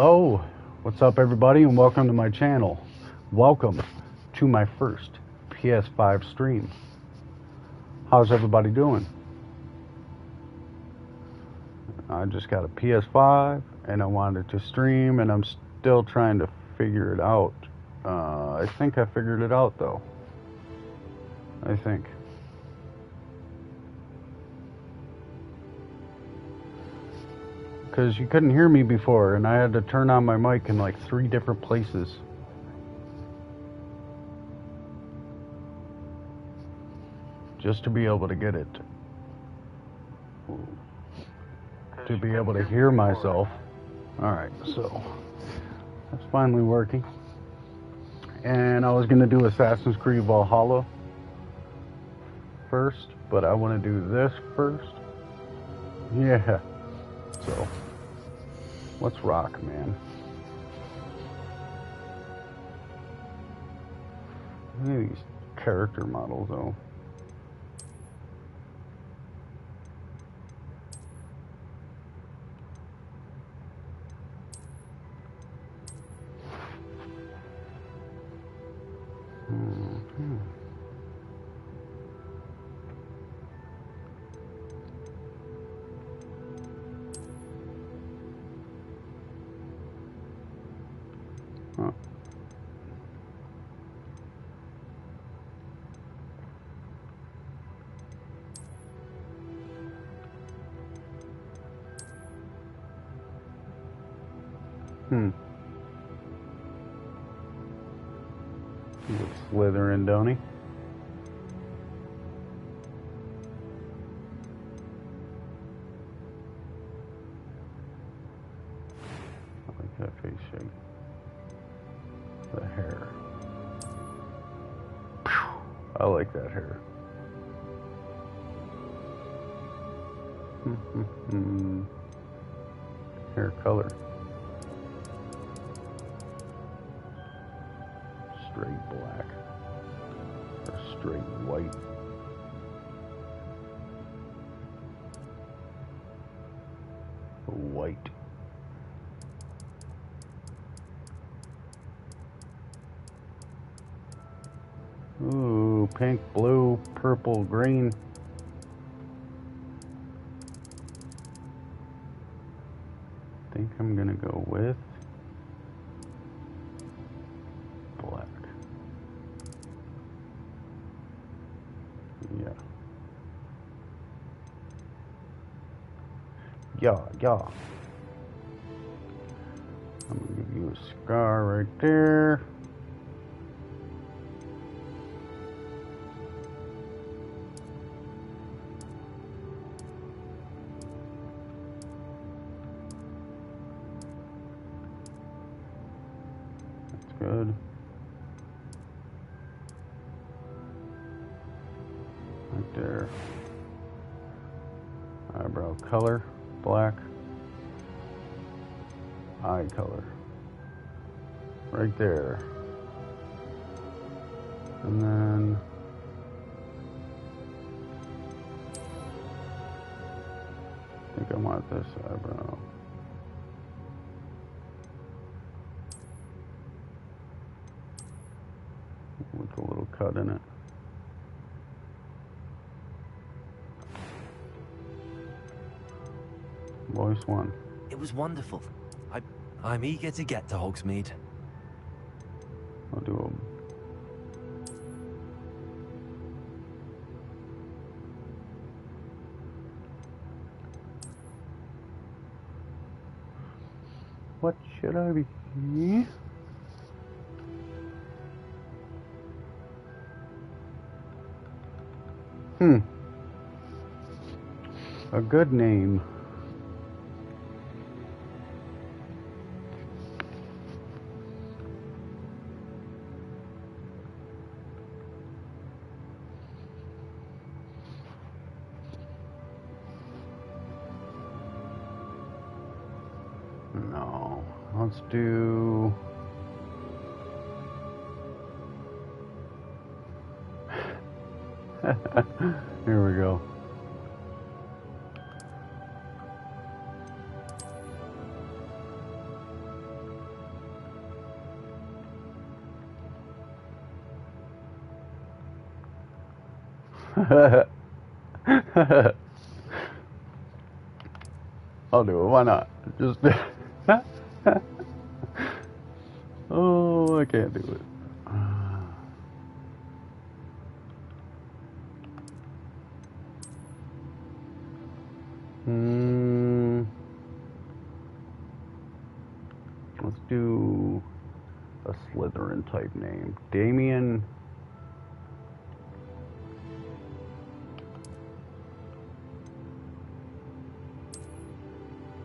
Oh, what's up everybody and welcome to my channel. Welcome to my first PS5 stream. How's everybody doing? I just got a PS5 and I wanted to stream and I'm still trying to figure it out. I think I figured it out though. I think. Because you couldn't hear me before and I had to turn on my mic in like 3 different places. Just to be able to get it. To be able to hear myself. Alright, so that's finally working. And I was going to do Assassin's Creed Valhalla first, but I want to do this first. Yeah. So, let's rock, man. Look at these character models, though. Huh. He's a Slytherin, don't he? I like that face shape. The hair. I like that hair. Hair color. Straight black. Or straight white. White. Ooh, pink, blue, purple, green. I think I'm gonna go with black. Yeah. Yeah. I'm gonna give you a scar right there. Good. Right there. Eyebrow color, black. Eye color. Right there. And then I think I want this eyebrow. With a little cut in it. Voice 1. It was wonderful. I'm eager to get to Hogsmeade. I'll do a... What should I be? A good name. No. Let's do... Here we go. I'll do it. Why not? Just. Oh, I can't do it. Let's do a Slytherin type name. Damien.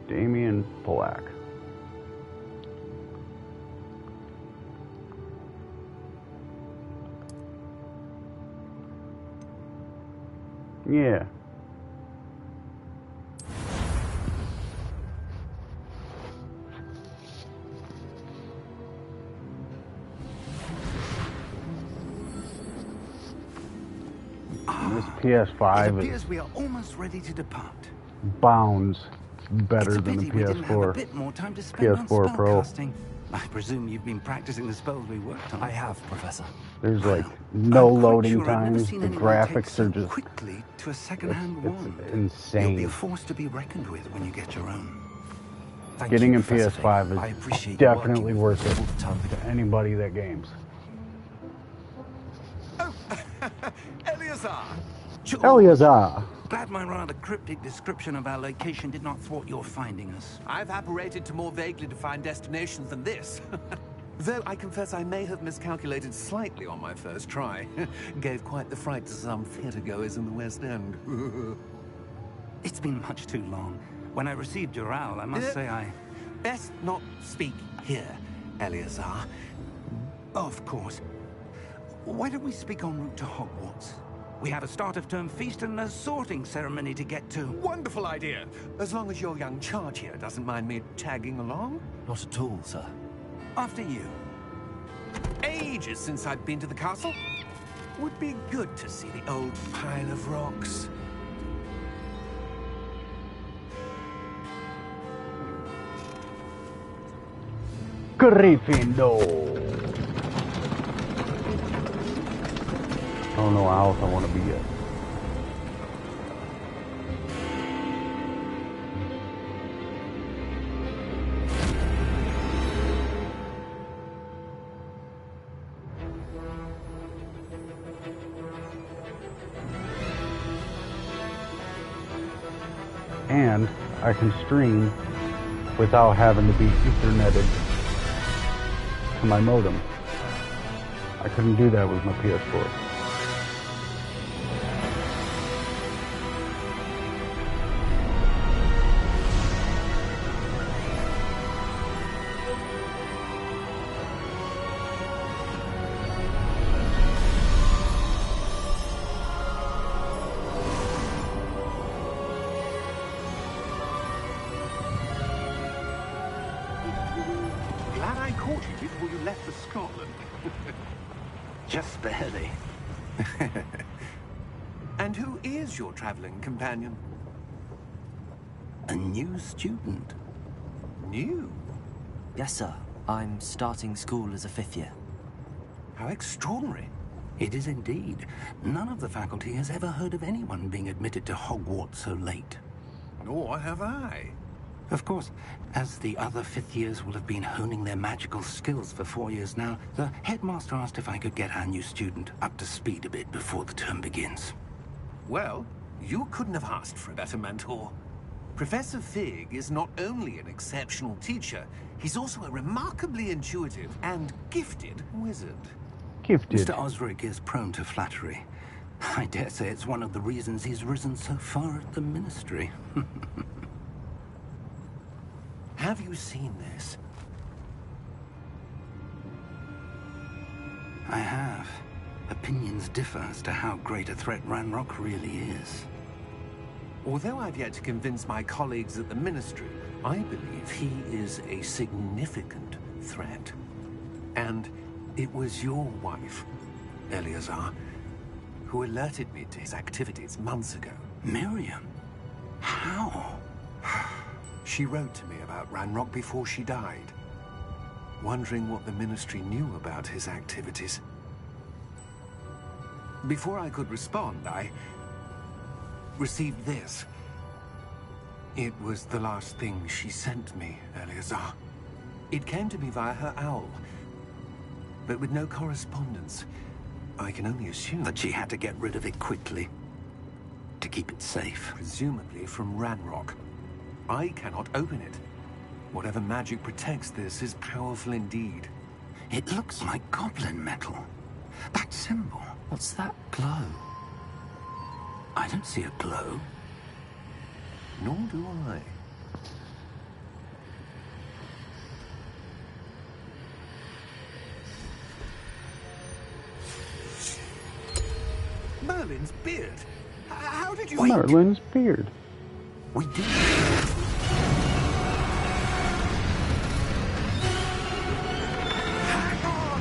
Damien Black. Yeah. This PS5 it appears we are almost ready to depart. Bounds better It's a than the pity we didn't have a PS4. bit more time to spend on PS4 Pro. spellcasting. I presume you've been practicing the spells we worked on. I have, Professor. There's like no I'm quite loading sure I've never times. seen The anyone take graphics so are just quickly to a second-hand it's wand. You'll insane. be a force to be reckoned with when you get your own. Thank Getting you, a Professor PS5 Fig. is I appreciate you definitely working worth with it me all the time. to anybody that games. Oh, Eleazar! Eleazar! Glad my rather cryptic description of our location did not thwart your finding us. I've apparated to more vaguely defined destinations than this. Though I confess I may have miscalculated slightly on my first try. Gave quite the fright to some theatre-goers in the West End. It's been much too long. When I received your owl, I must say I... Best not speak here, Eleazar. Of course. Why don't we speak en route to Hogwarts? We have a start-of-term feast and a sorting ceremony to get to. Wonderful idea. As long as your young charge here doesn't mind me tagging along. Not at all, sir. After you. Ages since I've been to the castle. Would be good to see the old pile of rocks. Gryffindor! I don't know how else I want to be yet. And I can stream without having to be Etherneted to my modem. I couldn't do that with my PS4. Glad I caught you before you left for Scotland. Just barely. And who is your traveling companion? A new student. New? Yes, sir. I'm starting school as a 5th year. How extraordinary. It is indeed. None of the faculty has ever heard of anyone being admitted to Hogwarts so late. Nor have I. Of course, as the other 5th years will have been honing their magical skills for 4 years now, the headmaster asked if I could get our new student up to speed a bit before the term begins. Well, you couldn't have asked for a better mentor. Professor Fig is not only an exceptional teacher, he's also a remarkably intuitive and gifted wizard. Gifted. Mr. Osric is prone to flattery. I dare say it's one of the reasons he's risen so far at the ministry. Have you seen this? I have. Opinions differ as to how great a threat Ranrock really is. Although I've yet to convince my colleagues at the Ministry, I believe he is a significant threat. And it was your wife, Eleazar, who alerted me to his activities months ago. Miriam? How? She wrote to me about Ranrock before she died, wondering what the Ministry knew about his activities. Before I could respond, I received this. It was the last thing she sent me, Eleazar. It came to me via her owl, but with no correspondence. I can only assume That she had to get rid of it quickly to keep it safe. presumably from Ranrock. I cannot open it. Whatever magic protects this is powerful indeed. It looks like goblin metal. That symbol. What's that glow? I don't see a glow. Nor do I. Merlin's beard. How did you... Wait. Merlin's beard. We did. Hang on!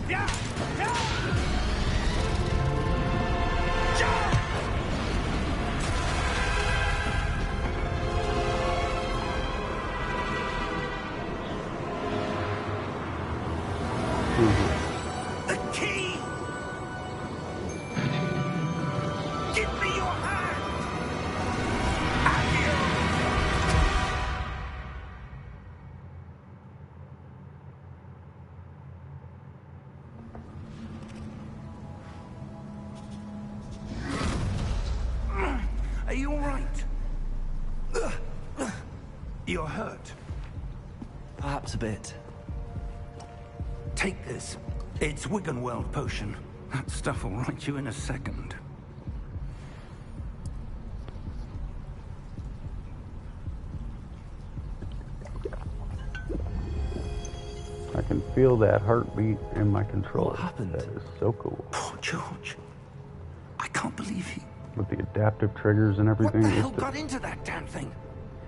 Yeah! Yeah! The key! Give me your hand! Are you all right? You're hurt. Perhaps a bit. Take this. It's Wiggenweld potion. That stuff will right you in a second. I can feel that heartbeat in my controller. What happened? That is so cool. Poor George. I can't believe he... With the adaptive triggers and What everything. the it's hell just got into that damn thing?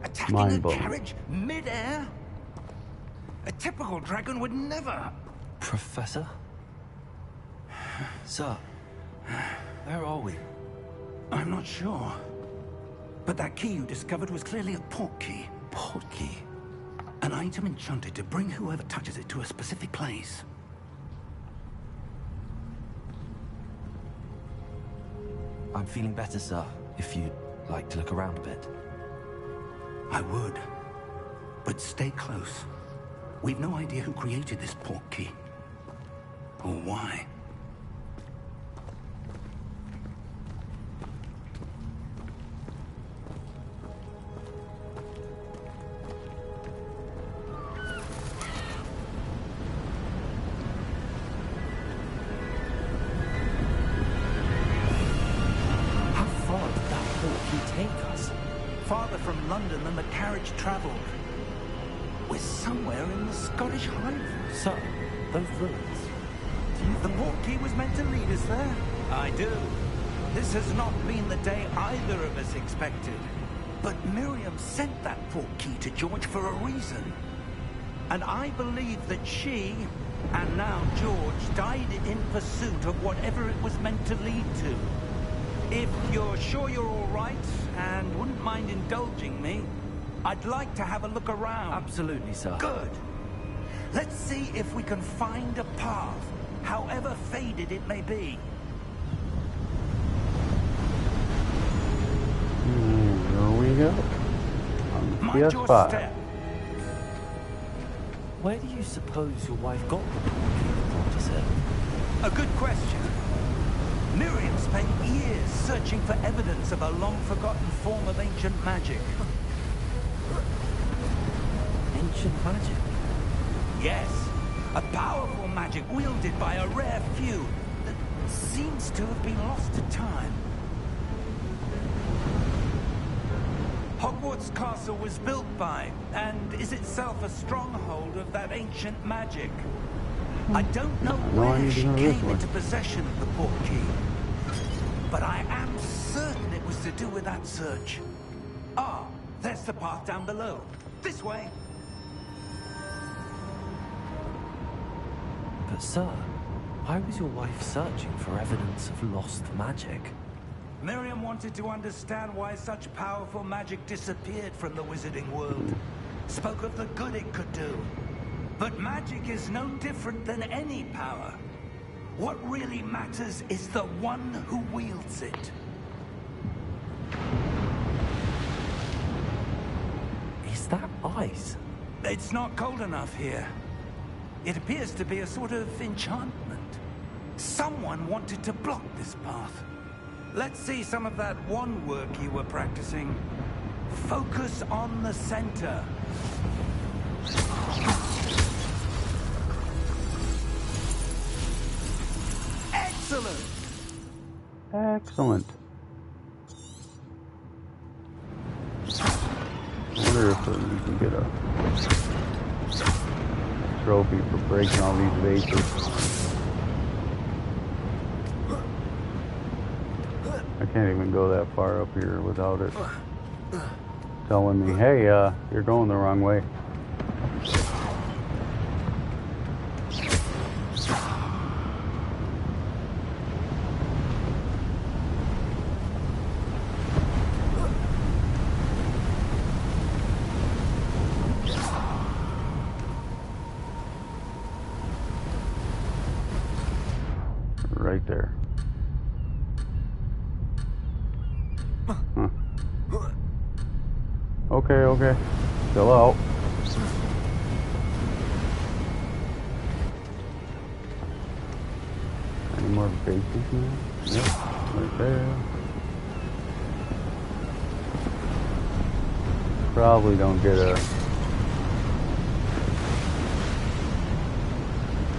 Attacking a mind-blowing. carriage mid-air? A typical dragon would never... Professor? Sir, where are we? I'm not sure. But that key you discovered was clearly a port key. Port key? An item enchanted to bring whoever touches it to a specific place. I'm feeling better, sir, if you'd like to look around a bit. I would. But stay close. We've no idea who created this port key. Or why. How far did that port key take us? Farther from London than the carriage traveled. We're somewhere in the Scottish Highlands. Sir, those ruins. The port key was meant to lead us there. I do. This has not been the day either of us expected. But Miriam sent that port key to George for a reason. And I believe that she, and now George, died in pursuit of whatever it was meant to lead to. If you're sure you're all right, and wouldn't mind indulging me, I'd like to have a look around. Absolutely, sir. Good. Let's see if we can find a path, however faded it may be. Here we go. On the Mind your PS5. step. Where do you suppose your wife got the port key that brought us here? A good question. Miriam spent years searching for evidence of a long-forgotten form of ancient magic. Ancient magic? Yes, a powerful magic wielded by a rare few that seems to have been lost to time. Hogwarts Castle was built by, and is itself a stronghold of that ancient magic. I don't know No, I where need to she know this came one. into possession of the port key, but I am certain it was to do with that search. Ah, there's the path down below. This way. But sir, why was your wife searching for evidence of lost magic? Miriam wanted to understand why such powerful magic disappeared from the wizarding world. Spoke of the good it could do. But magic is no different than any power. What really matters is the one who wields it. Is that ice? It's not cold enough here. It appears to be a sort of enchantment. Someone wanted to block this path. Let's see some of that one work you were practicing. Focus on the center. Excellent! Excellent. I wonder if we can get a trophy for breaking all these vases. I can't even go that far up here without it telling me, hey, you're going the wrong way. Right there. Huh. Okay. Chill out. Any more bases now? Yep, right there. Probably don't get a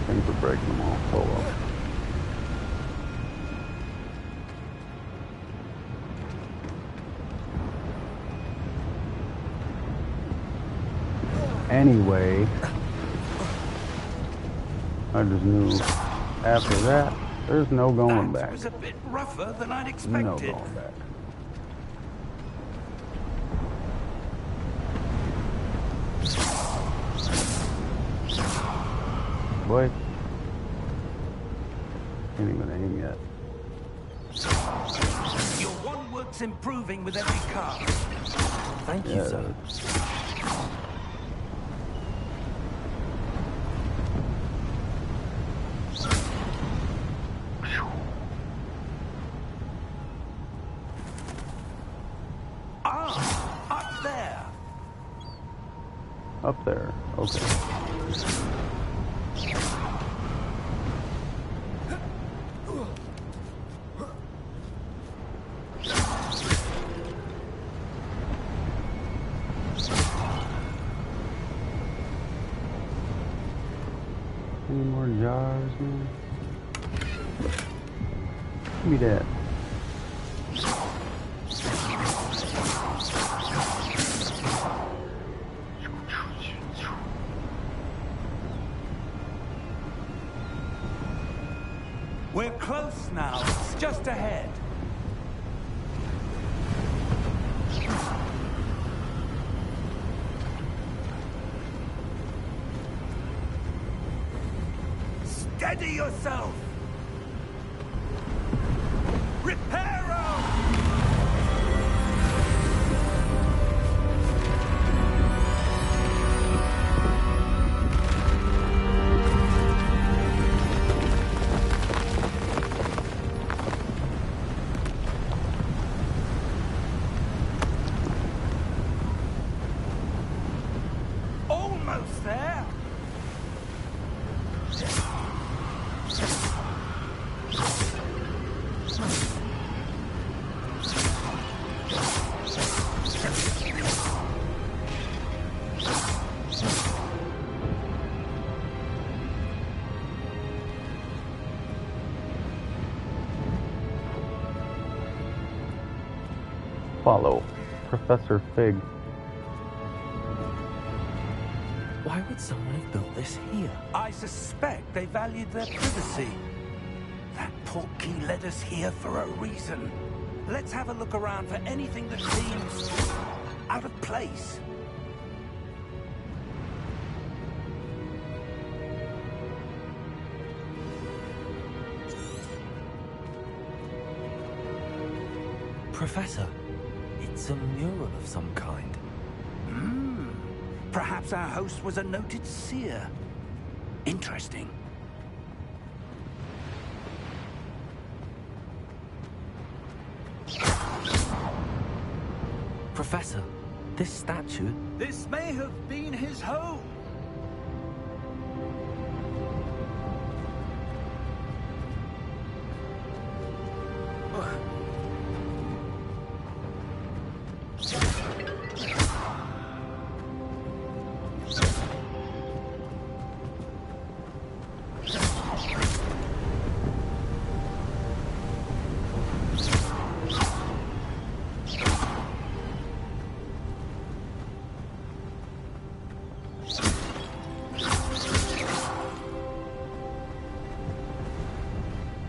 thing for breaking them all. Oh well. Anyway, I just knew after that, there's no going back. That was a bit rougher than I'd expected. No going back. Boy, can't even aim yet. Your one work's improving with every card. Thank you, sir. Up there, okay. Any more jars, man? Give me that. We're close now. It's just ahead. Steady yourself! Reparo! Almost there! Follow Professor Fig. Why would someone have built this here? I suspect they valued their privacy. That portkey led us here for a reason. Let's have a look around for anything that seems out of place. Professor, it's a mural of some kind. Perhaps our host was a noted seer. Interesting. Professor, this statue... This may have been his home.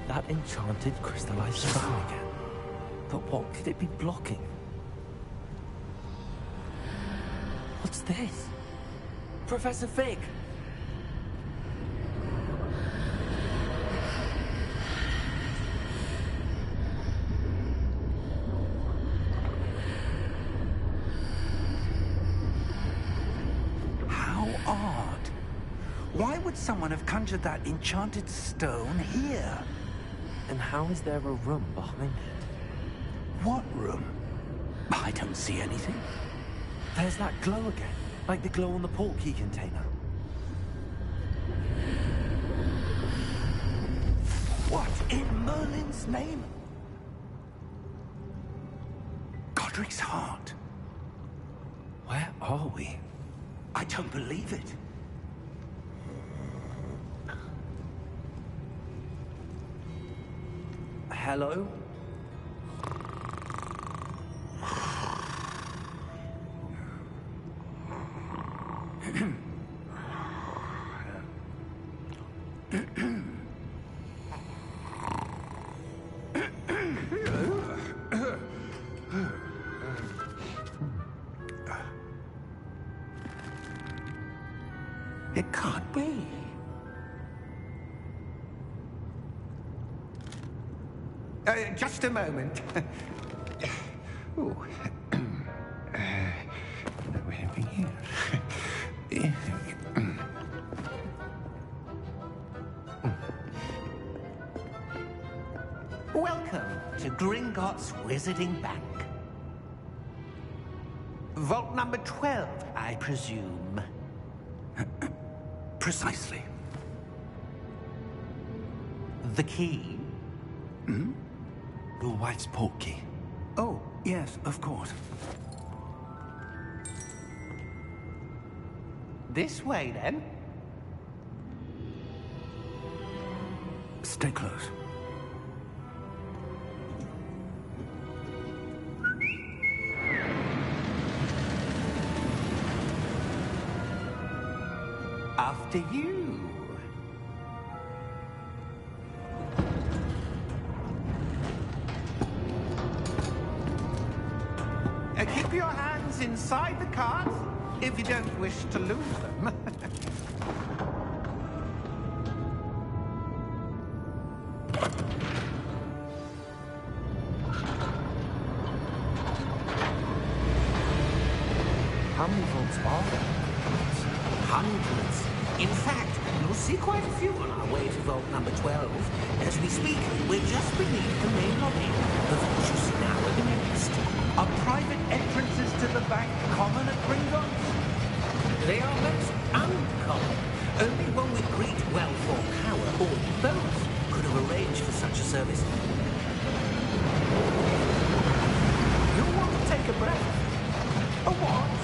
That enchanted crystallized stone again. But what could it be blocking? What's this? Professor Fig! How odd. Why would someone have conjured that enchanted stone here? And how is there a room behind it? What room? I don't see anything. There's that glow again, like the glow on the portkey container. What in Merlin's name? Godric's heart. Where are we? I don't believe it. Hello? It can't be. Just a moment. Ooh. What do we have here? Welcome to Gringotts Wizarding Bank. Vault number 12, I presume. Precisely. The key? Your wife's portkey. Oh, yes, of course. This way, then. Stay close. After you. Keep your hands inside the cart if you don't wish to lose them. How many vaults are there? Hundreds. In fact, you'll see quite a few on our way to vault number 12. As we speak, we're just beneath the main lobby. The vault you see now are the nearest. Are private entrances to the bank common at Gringotts? They are most uncommon. Only one with great wealth or power, or both, could have arranged for such a service. You'll want to take a breath. A what?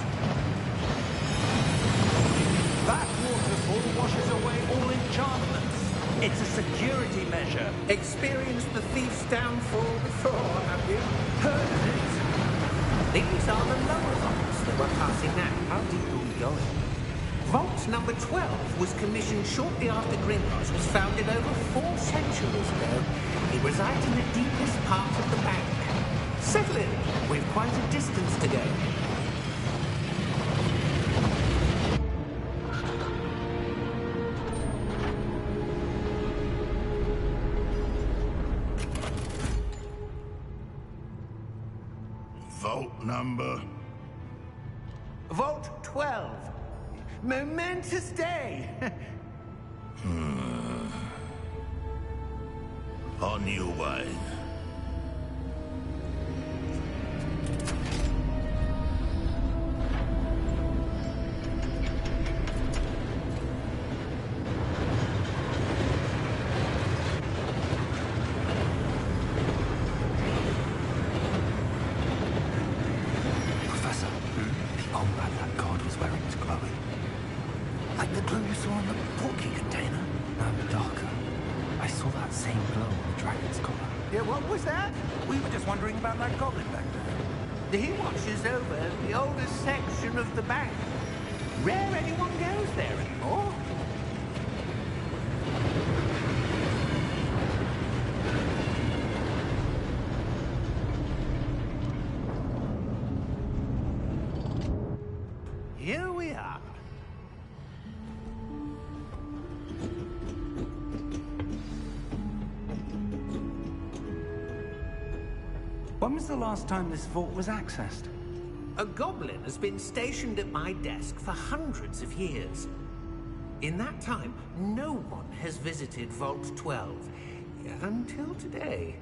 That waterfall washes away all enchantments. It's a security measure. Experienced the thief's downfall before, have you? Heard of it? These are the lower vaults that we're passing now. How deep are we going? Vault number 12 was commissioned shortly after Gringotts was founded over 4 centuries ago. It resides in the deepest part of the bank. Settle in. We've quite a distance to go. number? Vault 12. Momentous day. On your way. Professor, the combat that god was wearing is glowing. Like the glow you saw on the portkey container? No, darker. I saw that same glow on the dragon's collar. Yeah, what was that? We were just wondering about that goblin back there. He watches over the oldest section of the bank. Rare anyone goes there anymore. Here we are. When was the last time this vault was accessed? A goblin has been stationed at my desk for hundreds of years. In that time, no one has visited Vault 12. Until today.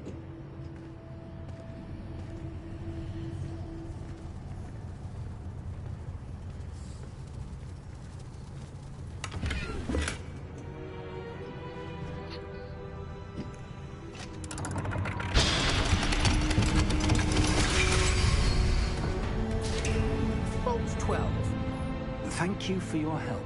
Vault 12. Thank you for your help.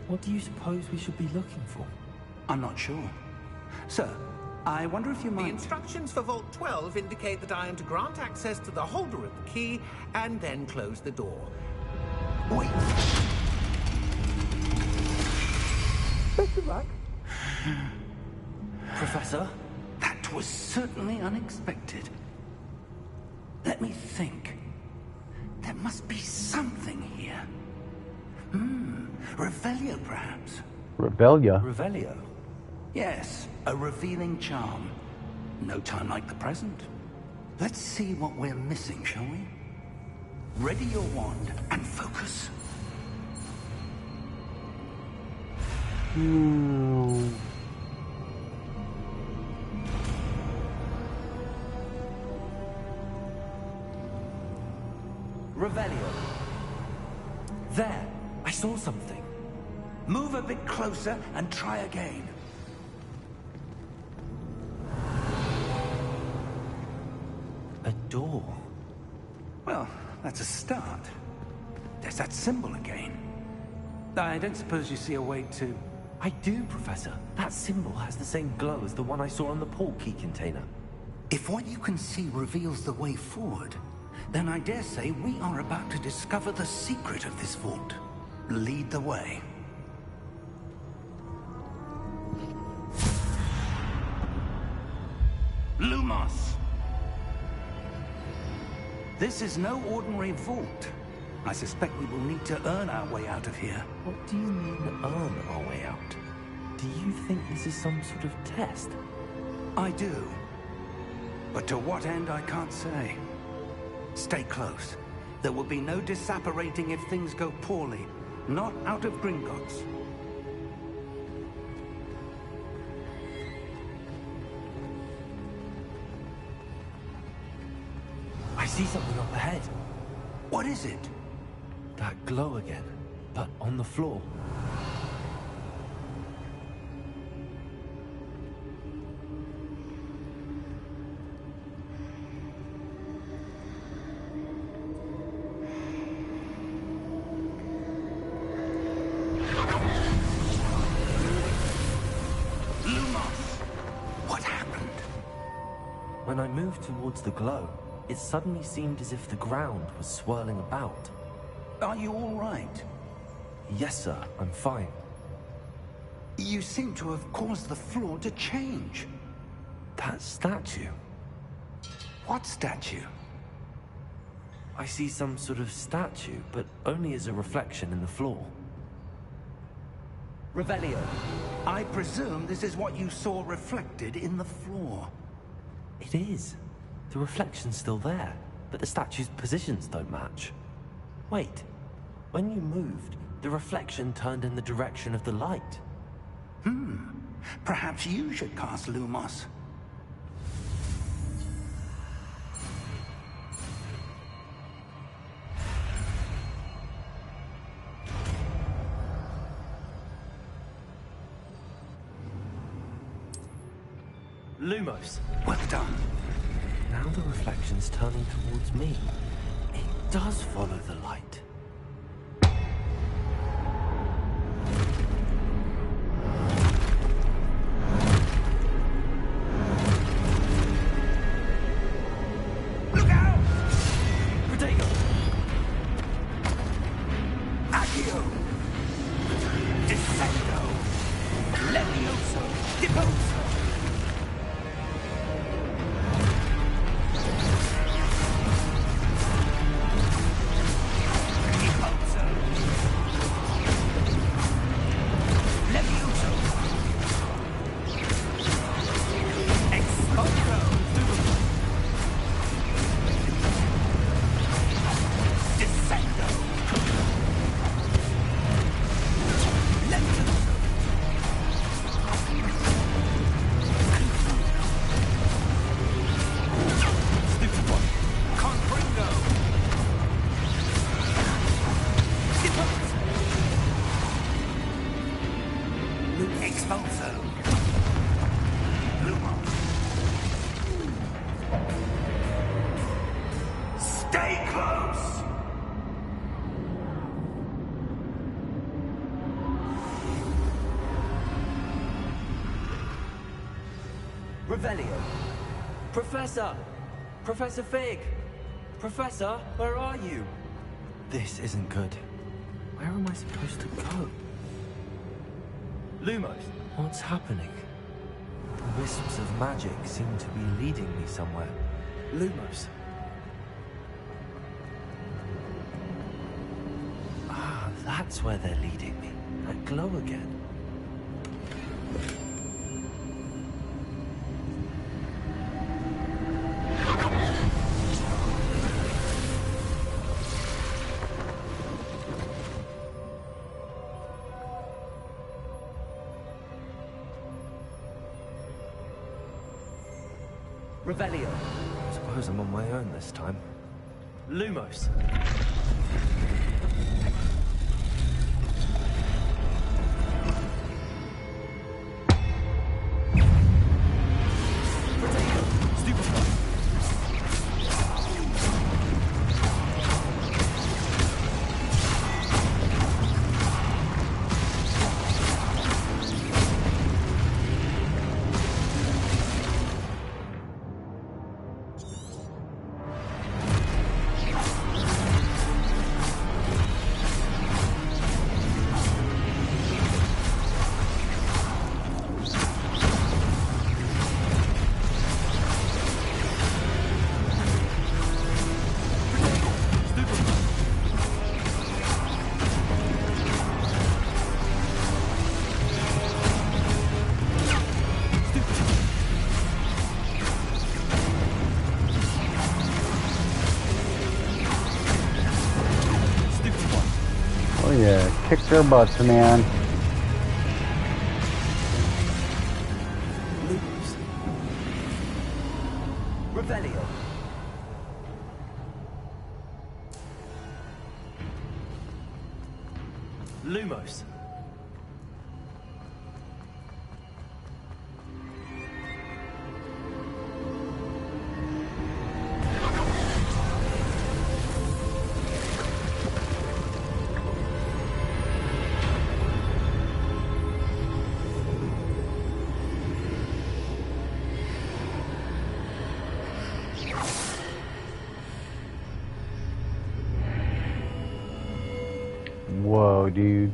What do you suppose we should be looking for? I'm not sure. Sir, I wonder if you The might... instructions for Vault 12 indicate that I am to grant access to the holder of the key and then close the door. Wait! Better luck. Professor? That was certainly unexpected. Let me think. There must be something here. Revelio, perhaps? Rebellia. Revelio? Yes, a revealing charm. No time like the present. Let's see what we're missing, shall we? Ready your wand and focus. Revelio. There, I saw something. Move a bit closer and try again. A door. Well, that's a start. There's that symbol again. I don't suppose you see a way to... I do, Professor. That symbol has the same glow as the one I saw on the portkey container. If what you can see reveals the way forward, then I dare say we are about to discover the secret of this vault. Lead the way. Lumos! This is no ordinary vault. I suspect we will need to earn our way out of here. What do you mean, earn our way out? Do you think this is some sort of test? I do. But to what end, I can't say. Stay close. There will be no disapparating if things go poorly. Not out of Gringotts. I see something up ahead. What is it? That glow again, but on the floor. What happened? When I moved towards the glow, it suddenly seemed as if the ground was swirling about. Are you all right? Yes, sir, I'm fine. You seem to have caused the floor to change. That statue. What statue? I see some sort of statue, but only as a reflection in the floor. Revelio, I presume this is what you saw reflected in the floor. It is. The reflection's still there, but the statue's positions don't match. Wait, when you moved, the reflection turned in the direction of the light. Perhaps you should cast Lumos. Lumos. Well done. Now the reflection's turning towards me. It does follow the light. Look out! Protego! Accio! Descendo! Levioso! Deposo! Stay close! Revelio. Professor! Professor Fig! Professor, where are you? This isn't good. Where am I supposed to go? Lumos, what's happening? The wisps of magic seem to be leading me somewhere. Lumos. Ah, that's where they're leading me. That glow again. Revelio. I suppose I'm on my own this time. Lumos. Oh yeah, kick their butts, man. Lumos. Revelio. Lumos. Whoa, dude.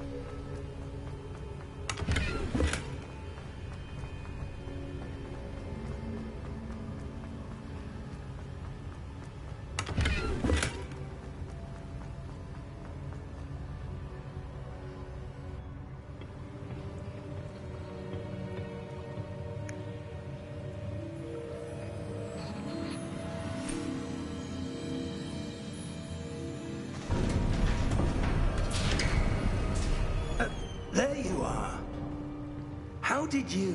How did you...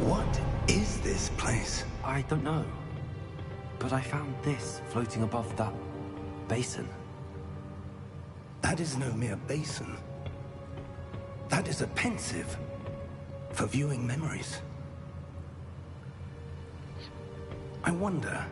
What is this place? I don't know. But I found this floating above that basin. That is no mere basin. That is a pensive for viewing memories. I wonder...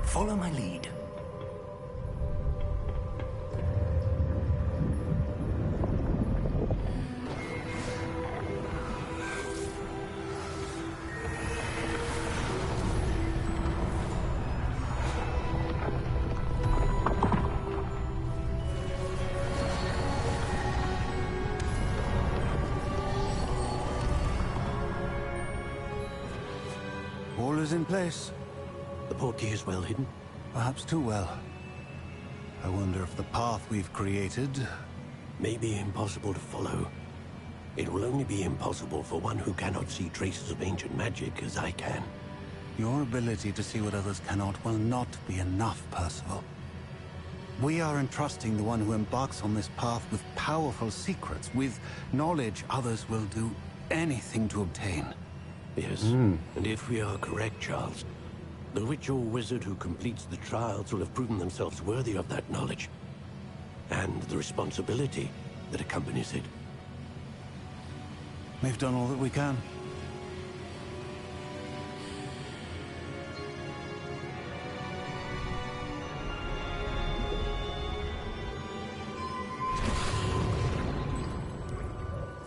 Follow my lead. All is in place. The portkey is well hidden. Perhaps too well. I wonder if the path we've created... May be impossible to follow. It will only be impossible for one who cannot see traces of ancient magic as I can. Your ability to see what others cannot will not be enough, Percival. We are entrusting the one who embarks on this path with powerful secrets, with knowledge others will do anything to obtain. Yes, and if we are correct, Charles, the witch or wizard who completes the trials will have proven themselves worthy of that knowledge, and the responsibility that accompanies it. We've done all that we can.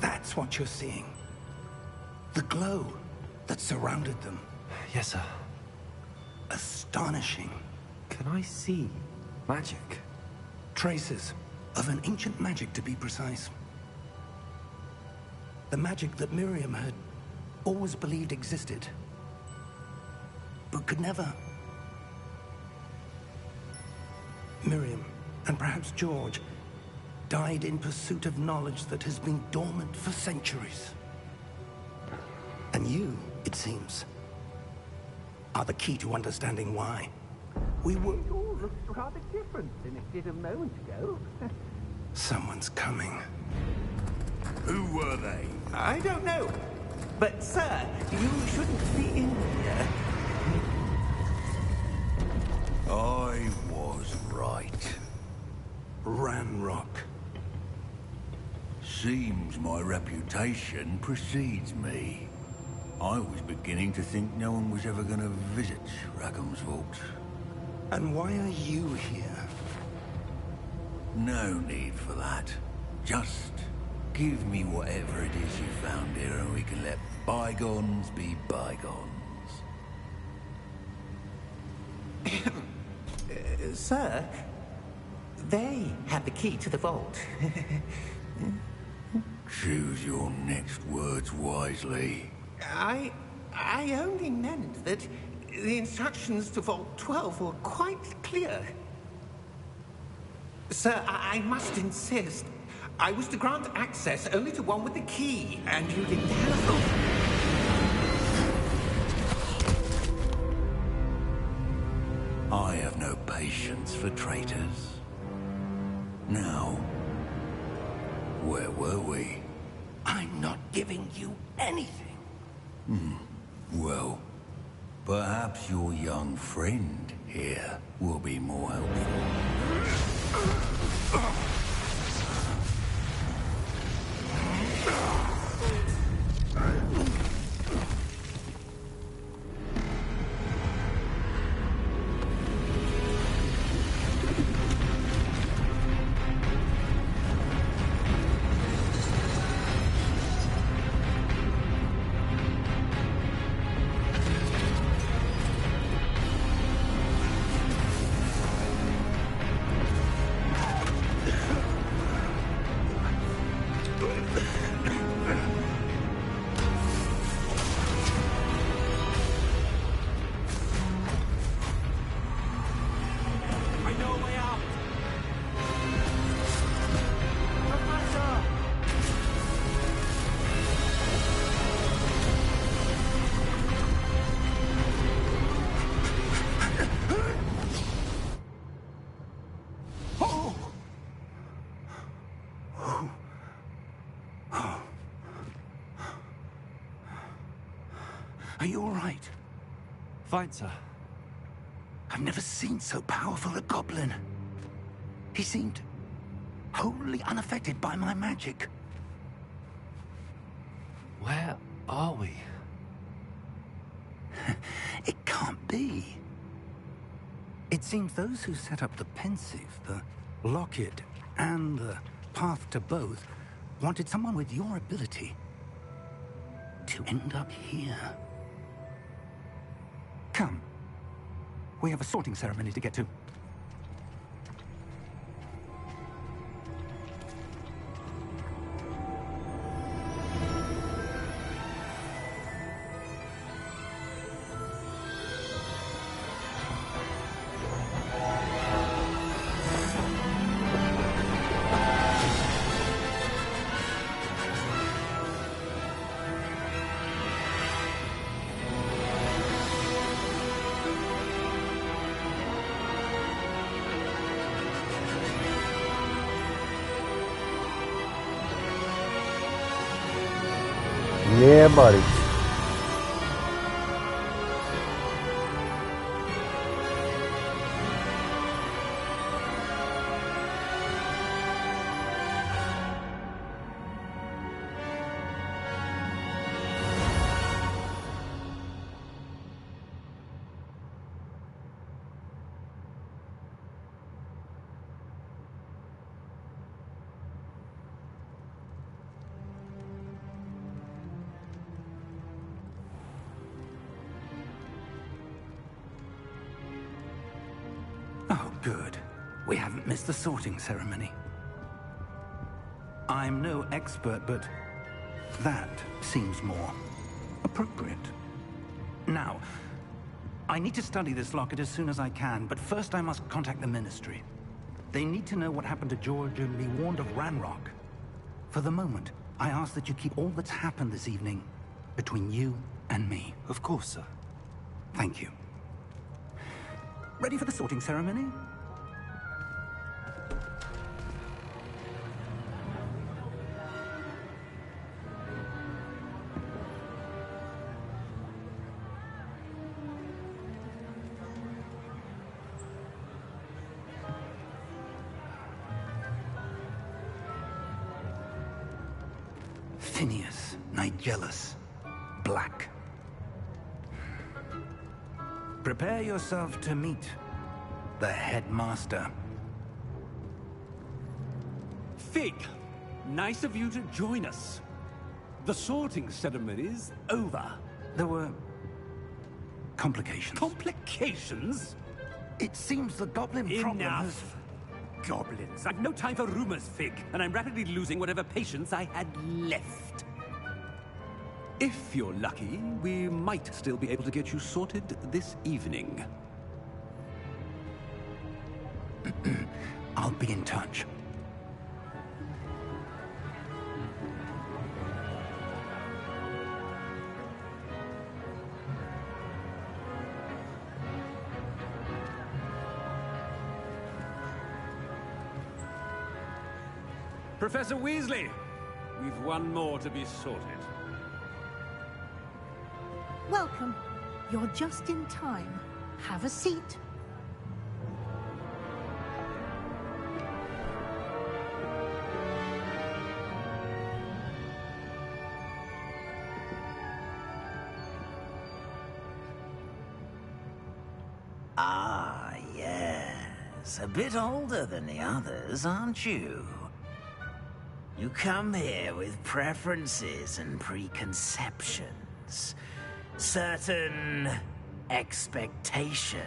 That's what you're seeing. The glow that surrounded them. Yes, sir. Astonishing. Can I see magic? Traces of an ancient magic, to be precise. The magic that Miriam had always believed existed, but could never. Miriam, and perhaps George, died in pursuit of knowledge that has been dormant for centuries. And you, it seems, are the key to understanding why. We were... It all looks rather different than it did a moment ago. Someone's coming. Who were they? I don't know. But, sir, you shouldn't be in here. I was right. Ranrock. Seems my reputation precedes me. I was beginning to think no one was ever going to visit Rackham's vault. And why are you here? No need for that. Just give me whatever it is you found here and we can let bygones be bygones. Sir, they have the key to the vault. Choose your next words wisely. I only meant that the instructions to Vault 12 were quite clear. Sir, I must insist. I was to grant access only to one with the key, and you didn't have them. I have no patience for traitors. Now, where were we? I'm not giving you anything. Well, perhaps your young friend here will be more helpful. Are you all right? Fine, sir. I've never seen so powerful a goblin. He seemed wholly unaffected by my magic. Where are we? It can't be. It seems those who set up the pensive, the locket, and the path to both wanted someone with your ability to end up here. Come. We have a sorting ceremony to get to. Yeah, buddy. Oh, good. We haven't missed the sorting ceremony. I'm no expert, but that seems more appropriate. Now, I need to study this locket as soon as I can, but first I must contact the Ministry. They need to know what happened to George and be warned of Ranrock. For the moment, I ask that you keep all that's happened this evening between you and me. Of course, sir. Thank you. Ready for the sorting ceremony? Phineas, Nigellus, Black. Prepare yourself to meet the headmaster. Fig, nice of you to join us. The sorting ceremony's over. There were complications. Complications? It seems the goblin problem has... Enough. Goblins. I've no time for rumors, Fig, and I'm rapidly losing whatever patience I had left. If you're lucky, we might still be able to get you sorted this evening. I'll be in touch. Professor Weasley, we've one more to be sorted. Welcome. You're just in time. Have a seat. Ah, yes. A bit older than the others, aren't you? You come here with preferences and preconceptions. Certain expectations.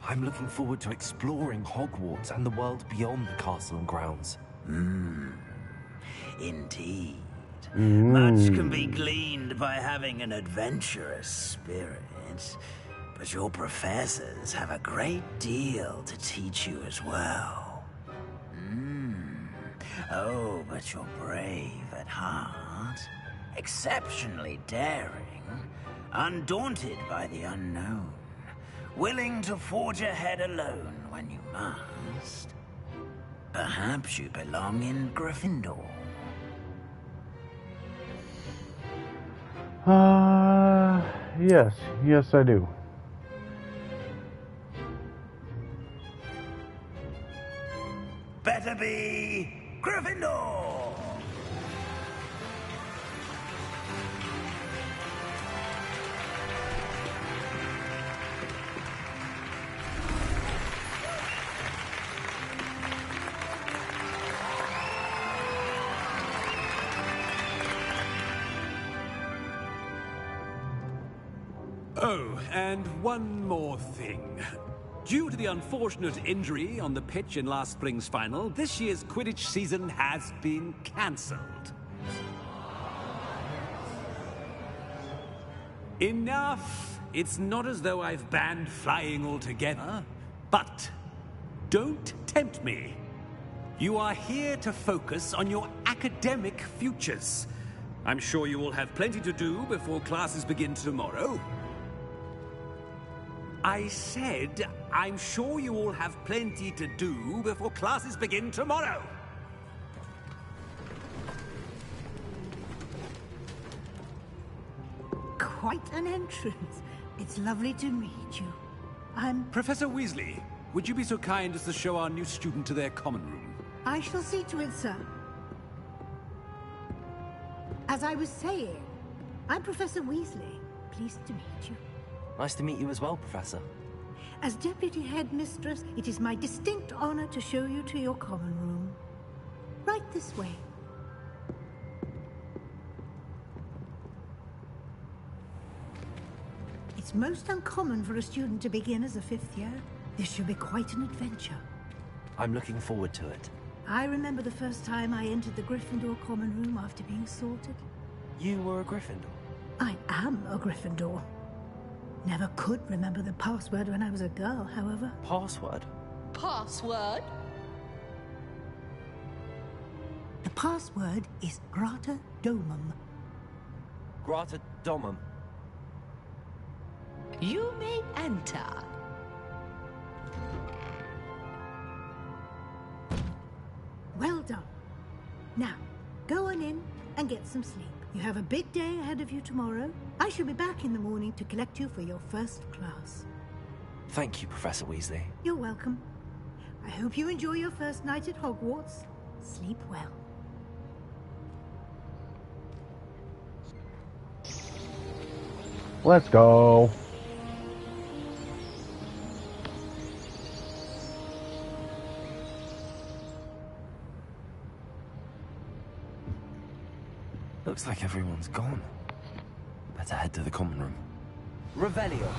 I'm looking forward to exploring Hogwarts and the world beyond the castle and grounds. Indeed. Much can be gleaned by having an adventurous spirit, but your professors have a great deal to teach you as well. Oh, but you're brave at heart, exceptionally daring, undaunted by the unknown, willing to forge ahead alone when you must. Perhaps you belong in Gryffindor. Yes, I do. Better be Gryffindor! Oh, and one more thing. Due to the unfortunate injury on the pitch in last spring's final, this year's Quidditch season has been cancelled. Enough! It's not as though I've banned flying altogether, but don't tempt me. You are here to focus on your academic futures. I'm sure you will have plenty to do before classes begin tomorrow. I said, I'm sure you all have plenty to do before classes begin tomorrow. Quite an entrance. It's lovely to meet you. I'm... Professor Weasley, would you be so kind as to show our new student to their common room? I shall see to it, sir. As I was saying, I'm Professor Weasley. Pleased to meet you. Nice to meet you as well, Professor. As Deputy Headmistress, it is my distinct honor to show you to your common room. Right this way. It's most uncommon for a student to begin as a fifth year. This should be quite an adventure. I'm looking forward to it. I remember the first time I entered the Gryffindor common room after being sorted. You were a Gryffindor? I am a Gryffindor. Never could remember the password when I was a girl, however. Password? Password? The password is Grata Domum. Grata Domum. You may enter. Well done. Now, go on in and get some sleep. You have a big day ahead of you tomorrow. I shall be back in the morning to collect you for your first class. Thank you, Professor Weasley. You're welcome. I hope you enjoy your first night at Hogwarts. Sleep well. Let's go. Looks like everyone's gone. Better head to the common room. Revelio.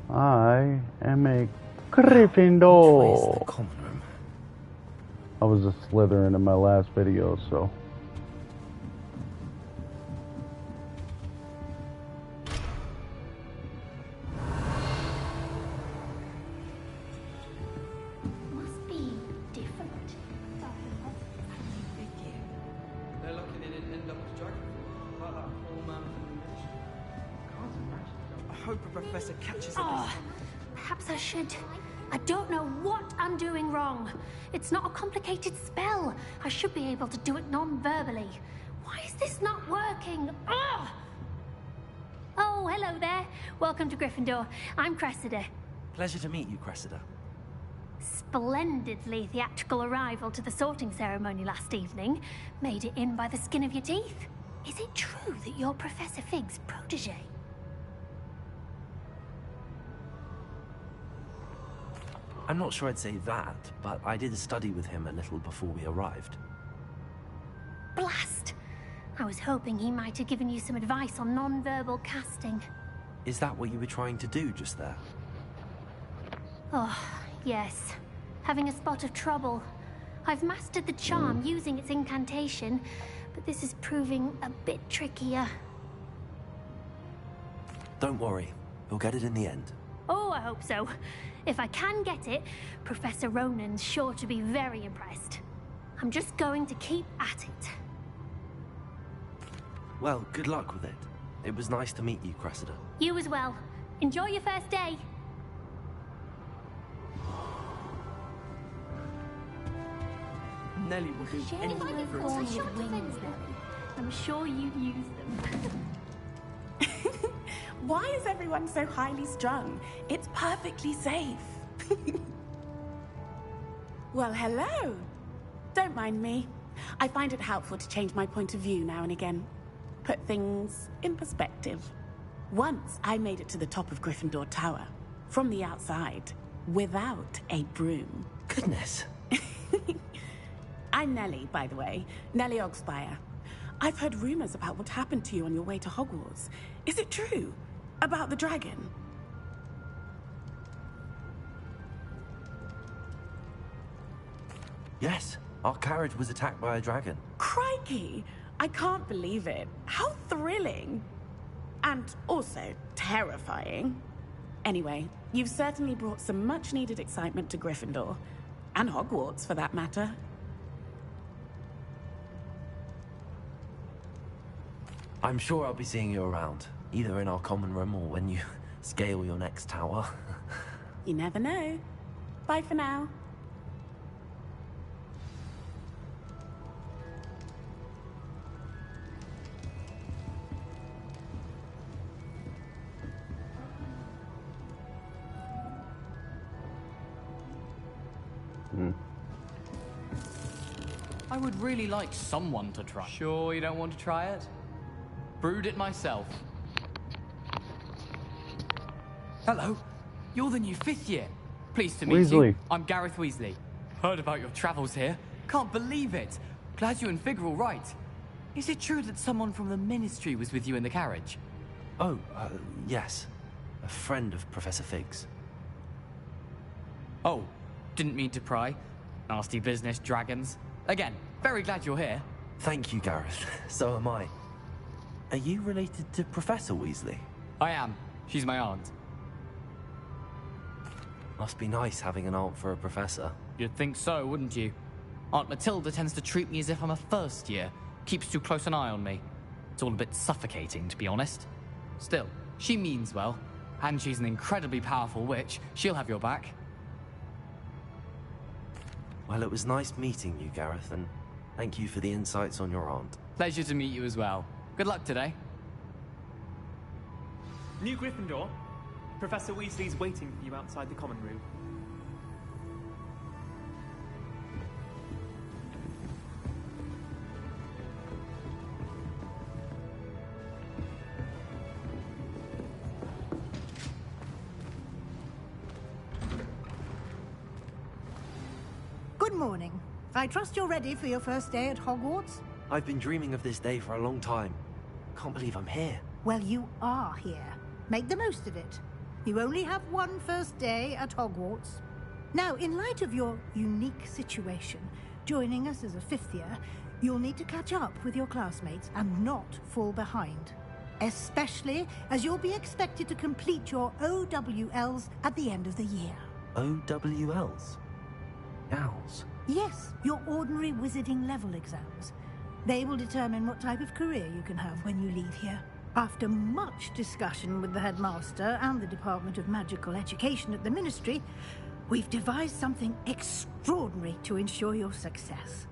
I am a Where's Gryffindor. the common room? I was a Slytherin in my last video, so. Must be different. They're lucky they didn't end up as dragon like that poor man from the mission. Can't imagine. I hope a professor catches it this time. Perhaps I should. I don't know what I'm doing wrong. It's not a complicated spell. I should be able to do it non-verbally. Why is this not working? Ugh! Oh, hello there. Welcome to Gryffindor. I'm Cressida. Pleasure to meet you, Cressida. Splendidly theatrical arrival to the sorting ceremony last evening. Made it in by the skin of your teeth. Is it true that you're Professor Fig's protege? I'm not sure I'd say that, but I did study with him a little before we arrived. Blast! I was hoping he might have given you some advice on non-verbal casting. Is that what you were trying to do just there? Oh, yes. Having a spot of trouble. I've mastered the charm using its incantation, but this is proving a bit trickier. Don't worry, we'll get it in the end. Oh, I hope so. If I can get it, Professor Ronan's sure to be very impressed. I'm just going to keep at it. Well, good luck with it. It was nice to meet you, Cressida. You as well. Enjoy your first day. Nelly will do anything for I it. shot wings, Nelly. I'm sure you'd use them. Why is everyone so highly strung? It's perfectly safe. Well, hello. Don't mind me. I find it helpful to change my point of view now and again. Put things in perspective. Once I made it to the top of Gryffindor Tower, from the outside, without a broom. Goodness. I'm Nellie, by the way. Nellie Ogspire. I've heard rumors about what happened to you on your way to Hogwarts. Is it true? About the dragon? Yes, our carriage was attacked by a dragon. Crikey! I can't believe it. How thrilling! And also terrifying. Anyway, you've certainly brought some much-needed excitement to Gryffindor. And Hogwarts, for that matter. I'm sure I'll be seeing you around, either in our common room or when you scale your next tower. You never know. Bye for now. I would really like someone to try. Sure you don't want to try it? Brewed it myself. Hello, you're the new 5th year. Pleased to meet you. I'm Gareth Weasley. Heard about your travels here. Can't believe it. Glad you and Fig are all right. Is it true that someone from the Ministry was with you in the carriage? Oh, yes. A friend of Professor Fig's. Oh, didn't mean to pry. Nasty business, dragons. Again, very glad you're here. Thank you, Gareth. So am I. Are you related to Professor Weasley? I am. She's my aunt. Must be nice having an aunt for a professor. You'd think so, wouldn't you? Aunt Matilda tends to treat me as if I'm a first year. Keeps too close an eye on me. It's all a bit suffocating, to be honest. Still, she means well. And she's an incredibly powerful witch. She'll have your back. Well, it was nice meeting you, Gareth, and thank you for the insights on your aunt. Pleasure to meet you as well. Good luck today. New Gryffindor. Professor Weasley's waiting for you outside the common room. Good morning. I trust you're ready for your first day at Hogwarts? I've been dreaming of this day for a long time. Can't believe I'm here. Well, you are here. Make the most of it. You only have one first day at Hogwarts. Now, in light of your unique situation, joining us as a 5th year, you'll need to catch up with your classmates and not fall behind. Especially as you'll be expected to complete your OWLs at the end of the year. OWLs? Owls? Yes, your ordinary wizarding level exams. They will determine what type of career you can have when you leave here. After much discussion with the headmaster and the Department of Magical Education at the Ministry, we've devised something extraordinary to ensure your success.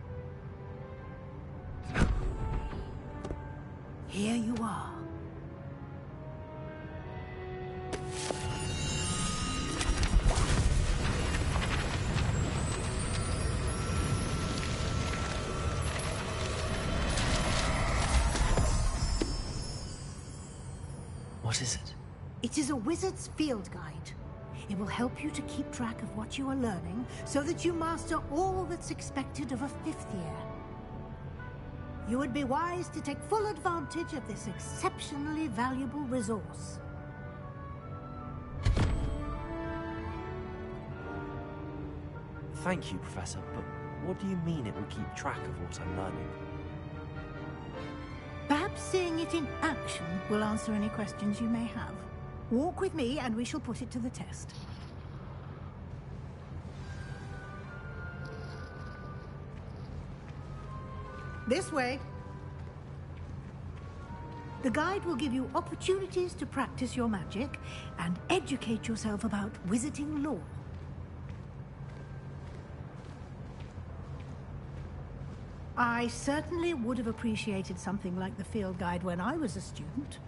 Here you are. What is it? It is a wizard's field guide. It will help you to keep track of what you are learning so that you master all that's expected of a 5th year. You would be wise to take full advantage of this exceptionally valuable resource. Thank you, Professor, but what do you mean it will keep track of what I'm learning? Perhaps seeing it in action will answer any questions you may have. Walk with me and we shall put it to the test. This way. The guide will give you opportunities to practice your magic and educate yourself about wizarding lore. I certainly would have appreciated something like the field guide when I was a student.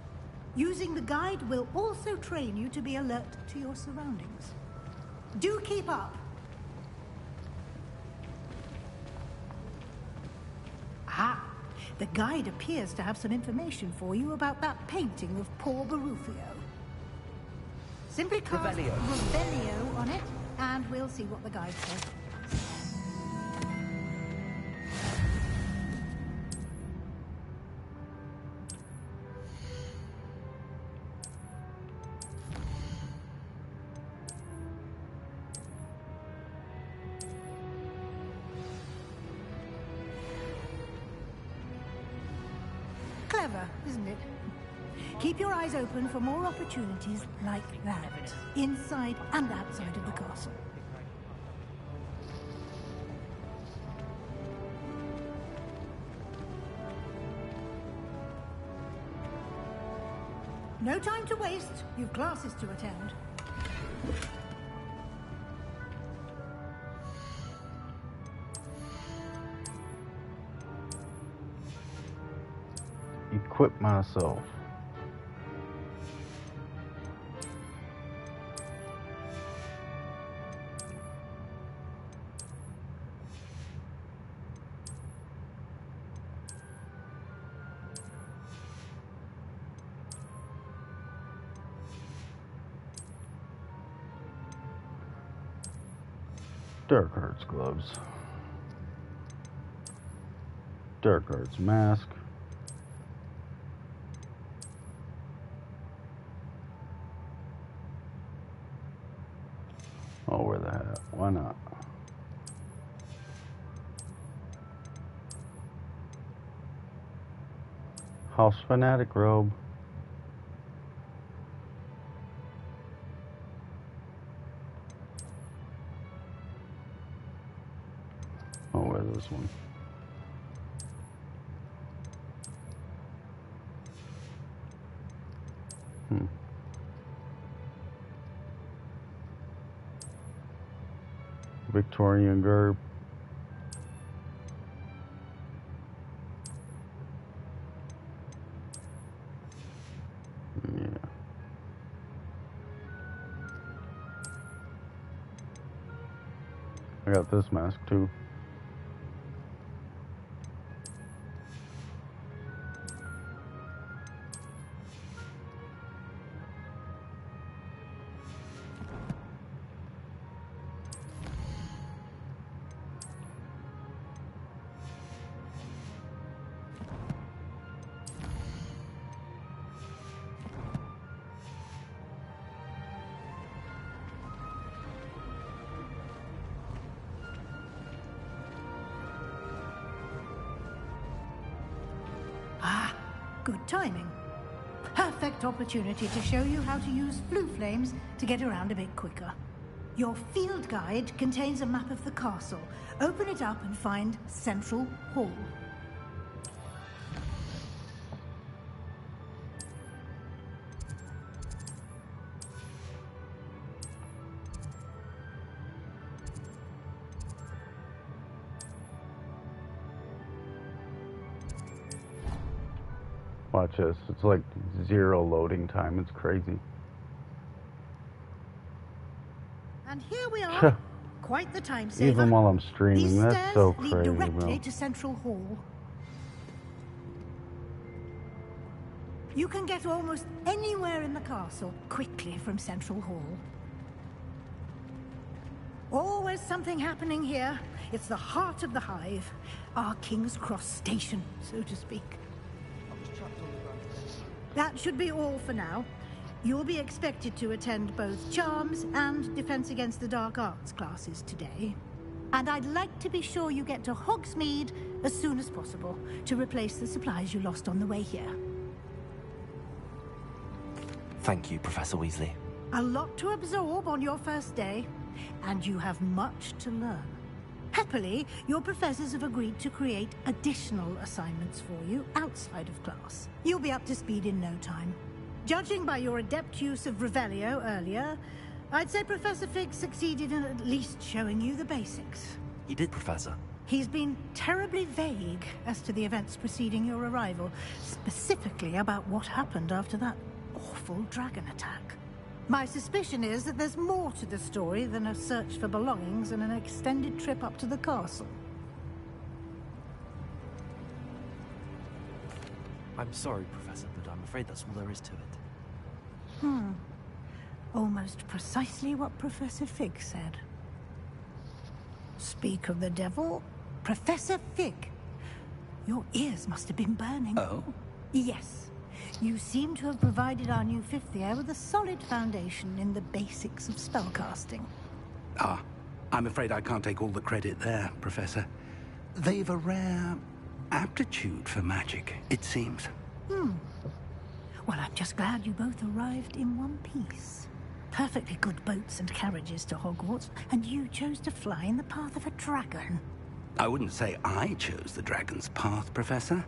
Using the guide will also train you to be alert to your surroundings. Do keep up! Ah, the guide appears to have some information for you about that painting of poor Barufio. Simply cast Revelio on it, and we'll see what the guide says. Clever, isn't it? Keep your eyes open for more opportunities like that, inside and outside of the castle. No time to waste. You've classes to attend. Equip myself. Dark Arts gloves. Dark Arts mask. I'll wear the hat. Why not? House Fanatic robe. I'll wear this one. Victorian garb. Yeah. I got this mask too. Good timing. Perfect opportunity to show you how to use flue flames to get around a bit quicker. Your field guide contains a map of the castle. Open it up and find Central Hall. Watch this. It's like 0 loading time. It's crazy. And here we are. Quite the time saver. Even while I'm streaming, These that's so stairs crazy, lead directly bro. to Central Hall. You can get almost anywhere in the castle quickly from Central Hall. Always something happening here. It's the heart of the hive. Our King's Cross station, so to speak. That should be all for now. You'll be expected to attend both Charms and Defense Against the Dark Arts classes today. And I'd like to be sure you get to Hogsmeade as soon as possible to replace the supplies you lost on the way here. Thank you, Professor Weasley. A lot to absorb on your first day, and you have much to learn. Happily, your professors have agreed to create additional assignments for you outside of class. You'll be up to speed in no time. Judging by your adept use of Revelio earlier, I'd say Professor Fig succeeded in at least showing you the basics. He did, Professor. He's been terribly vague as to the events preceding your arrival, specifically about what happened after that awful dragon attack. My suspicion is that there's more to the story than a search for belongings and an extended trip up to the castle. I'm sorry, Professor, but I'm afraid that's all there is to it. Almost precisely what Professor Fig said. Speak of the devil, Professor Fig. Your ears must have been burning. Oh? Yes. You seem to have provided our new fifth year with a solid foundation in the basics of spellcasting. Ah, I'm afraid I can't take all the credit there, Professor. They've a rare aptitude for magic, it seems. Well, I'm just glad you both arrived in one piece. Perfectly good boats and carriages to Hogwarts, and you chose to fly in the path of a dragon. I wouldn't say I chose the dragon's path, Professor.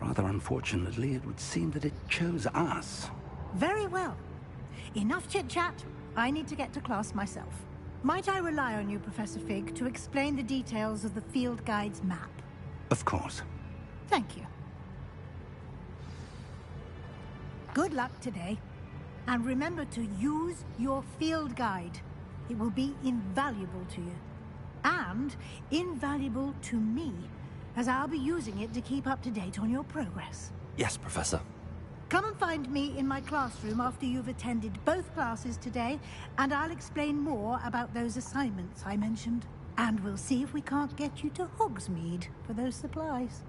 Rather unfortunately, it would seem that it chose us. Very well. Enough chit-chat. I need to get to class myself. Might I rely on you, Professor Fig, to explain the details of the field guide's map? Of course. Thank you. Good luck today. And remember to use your field guide. It will be invaluable to you. And invaluable to me, as I'll be using it to keep up to date on your progress. Yes, Professor. Come and find me in my classroom after you've attended both classes today, and I'll explain more about those assignments I mentioned. And we'll see if we can't get you to Hogsmeade for those supplies.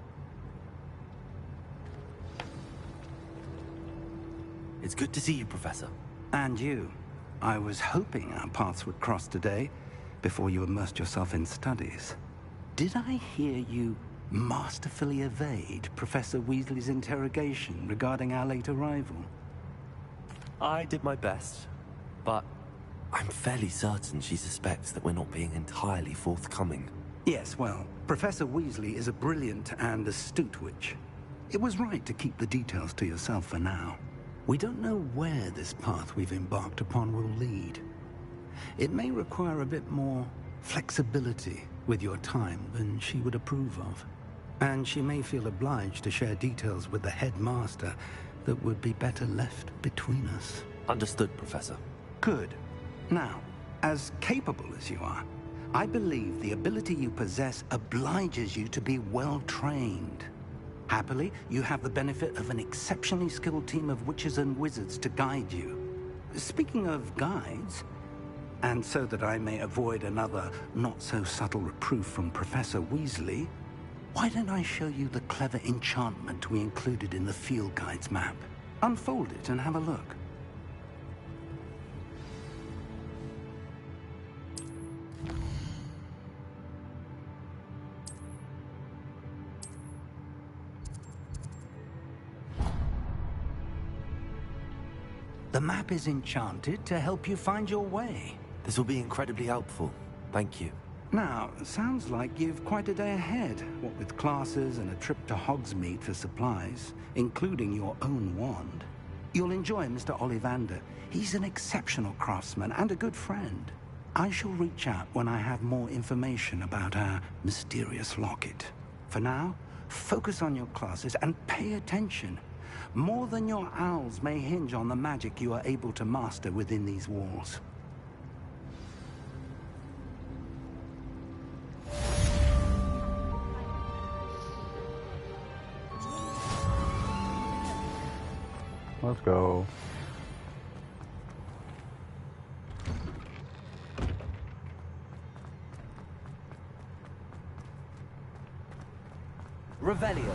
It's good to see you, Professor. And you. I was hoping our paths would cross today, before you immersed yourself in studies. Did I hear you masterfully evade Professor Weasley's interrogation regarding our late arrival? I did my best, but I'm fairly certain she suspects that we're not being entirely forthcoming. Yes, well, Professor Weasley is a brilliant and astute witch. It was right to keep the details to yourself for now. We don't know where this path we've embarked upon will lead. It may require a bit more flexibility with your time than she would approve of. And she may feel obliged to share details with the headmaster that would be better left between us. Understood, Professor. Good. Now, as capable as you are, I believe the ability you possess obliges you to be well trained. Happily, you have the benefit of an exceptionally skilled team of witches and wizards to guide you. Speaking of guides, and so that I may avoid another not-so-subtle reproof from Professor Weasley, why don't I show you the clever enchantment we included in the field guide's map? Unfold it and have a look. The map is enchanted to help you find your way. This will be incredibly helpful. Thank you. Now, sounds like you've quite a day ahead, what with classes and a trip to Hogsmeade for supplies, including your own wand. You'll enjoy Mr. Ollivander. He's an exceptional craftsman and a good friend. I shall reach out when I have more information about our mysterious locket. For now, focus on your classes and pay attention. More than your owls may hinge on the magic you are able to master within these walls. Let's go. Revelio.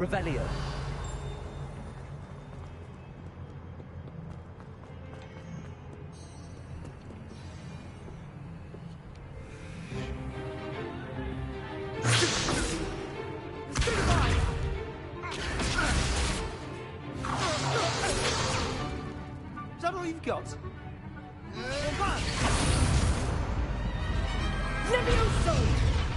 Revelio. Is that all you've got? Levioso!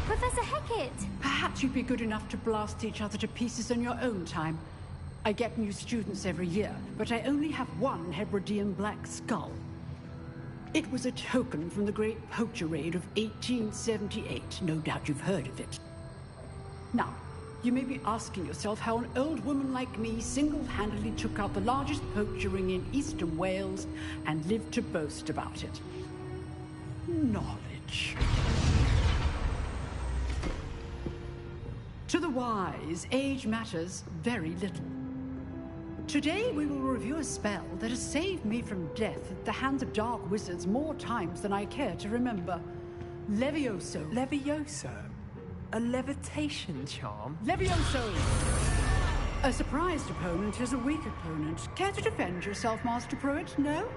Professor Hecat! Perhaps you'd be good enough to blast each other to pieces on your own time. I get new students every year, but I only have one Hebridean black skull. It was a token from the Great Poacher Raid of 1878. No doubt you've heard of it. Now, you may be asking yourself how an old woman like me single-handedly took out the largest poacher ring in eastern Wales and lived to boast about it. Knowledge. To the wise, age matters very little. Today we will review a spell that has saved me from death at the hands of dark wizards more times than I care to remember. Levioso. Levioso? A levitation charm? Levioso! A surprised opponent is a weak opponent. Care to defend yourself, Master Pruitt? No?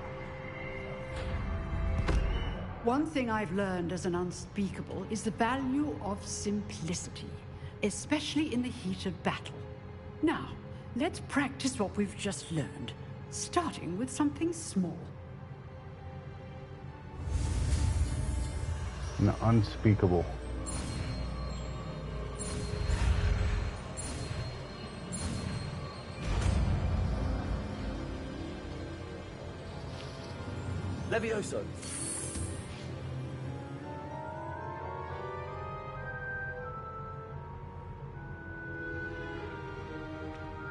One thing I've learned as an unspeakable is the value of simplicity, especially in the heat of battle. Now, let's practice what we've just learned, starting with something small. No, unspeakable. Levioso.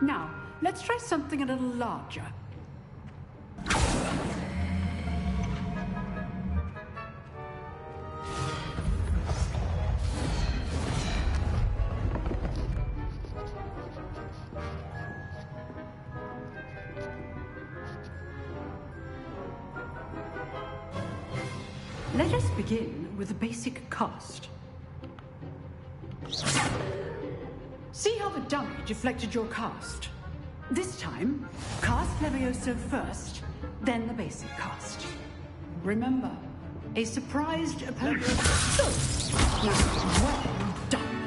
Now, let's try something a little larger. Let us begin with a basic cast. See how the dummy deflected your cast? This time, cast Levioso first, then the basic cast. Remember, a surprised opponent. Now, well done.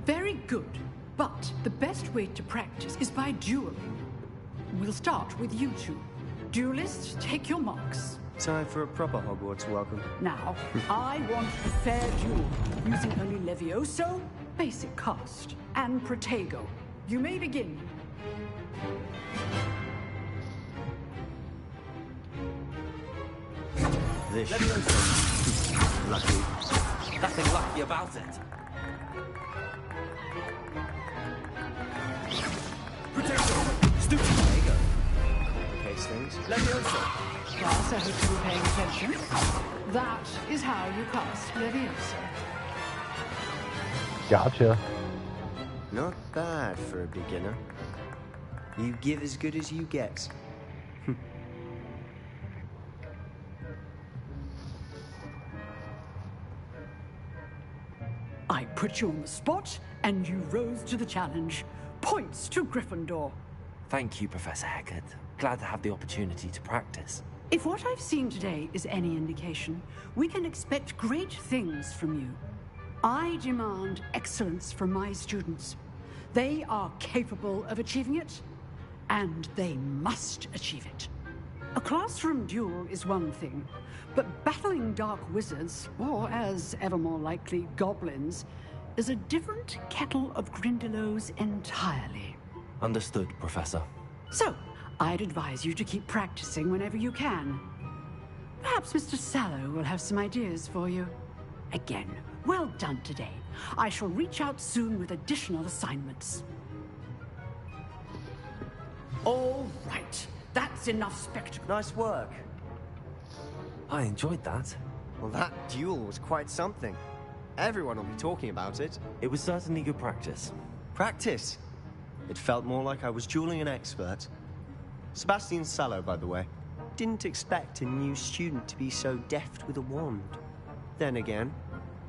Very good, but the best way to practice is by dueling. We'll start with you two. Duelists, take your marks. Time for a proper Hogwarts welcome. Now, I want a fair duel, using only Levioso, basic cast, and Protego. You may begin. This Levioso. Lucky. Nothing lucky about it. Protego. Stupid Protego. Case things. Levioso. Class, I hope you were paying attention. That is how you cast Levioso. Gotcha. Not bad for a beginner. You give as good as you get. I put you on the spot, and you rose to the challenge. Points to Gryffindor. Thank you, Professor Hecat. Glad to have the opportunity to practice. If what I've seen today is any indication, we can expect great things from you. I demand excellence from my students. They are capable of achieving it, and they must achieve it. A classroom duel is one thing, but battling dark wizards, or as ever more likely, goblins, is a different kettle of Grindylows entirely. Understood, Professor. So, I'd advise you to keep practicing whenever you can. Perhaps Mr. Sallow will have some ideas for you. Again, well done today. I shall reach out soon with additional assignments. All right. That's enough spectacle. Nice work. I enjoyed that. Well, that duel was quite something. Everyone will be talking about it. It was certainly good practice. Practice? It felt more like I was dueling an expert. Sebastian Sallow, by the way. Didn't expect a new student to be so deft with a wand. Then again,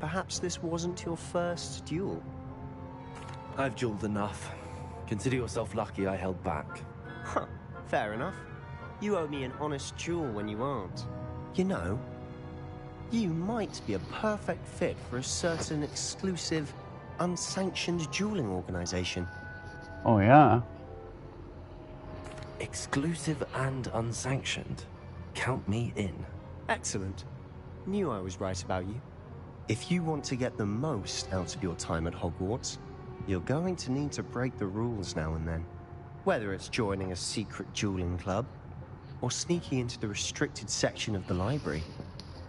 perhaps this wasn't your first duel. I've dueled enough. Consider yourself lucky I held back. Huh, fair enough. You owe me an honest duel when you aren't. You know, you might be a perfect fit for a certain exclusive, unsanctioned dueling organization. Oh, yeah? Exclusive and unsanctioned. Count me in. Excellent. Knew I was right about you. If you want to get the most out of your time at Hogwarts, you're going to need to break the rules now and then. Whether it's joining a secret dueling club, or sneaking into the restricted section of the library,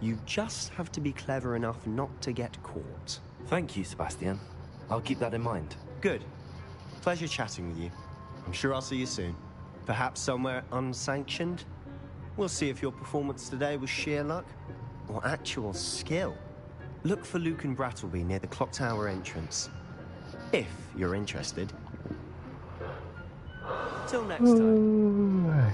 you just have to be clever enough not to get caught. Thank you, Sebastian. I'll keep that in mind. Good. Pleasure chatting with you. I'm sure I'll see you soon. Perhaps somewhere unsanctioned? We'll see if your performance today was sheer luck or actual skill. Look for Luke and Brattleby near the clock tower entrance. If you're interested. Till next time.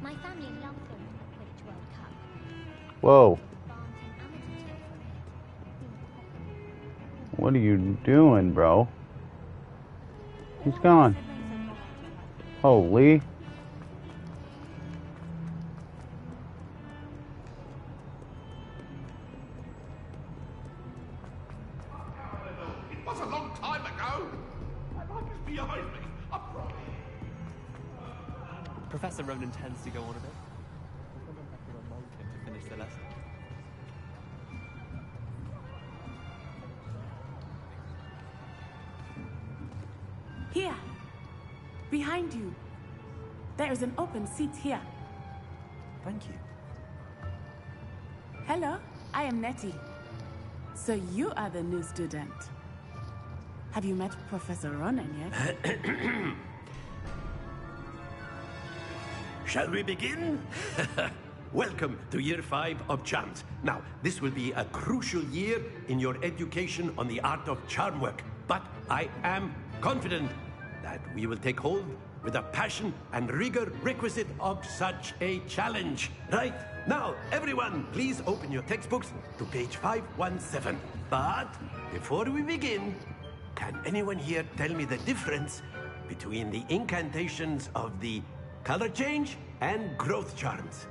My family loved the Quidditch World Cup. Whoa. What are you doing, bro? He's gone. Holy. It was a long time ago. My life is behind me. I promise. Professor Ronan tends to go on a bit. Someone has to remind him to finish the lesson. Here. Behind you. There is an open seat here. Thank you. Hello, I am Nettie. So you are the new student. Have you met Professor Ronan yet? Shall we begin? Welcome to Year 5 of Charms. Now, this will be a crucial year in your education on the art of charm work. But I am confident that we will take hold with the passion and rigor requisite of such a challenge. Right? Now, everyone, please open your textbooks to page 517. But before we begin, can anyone here tell me the difference between the incantations of the color change and growth charms?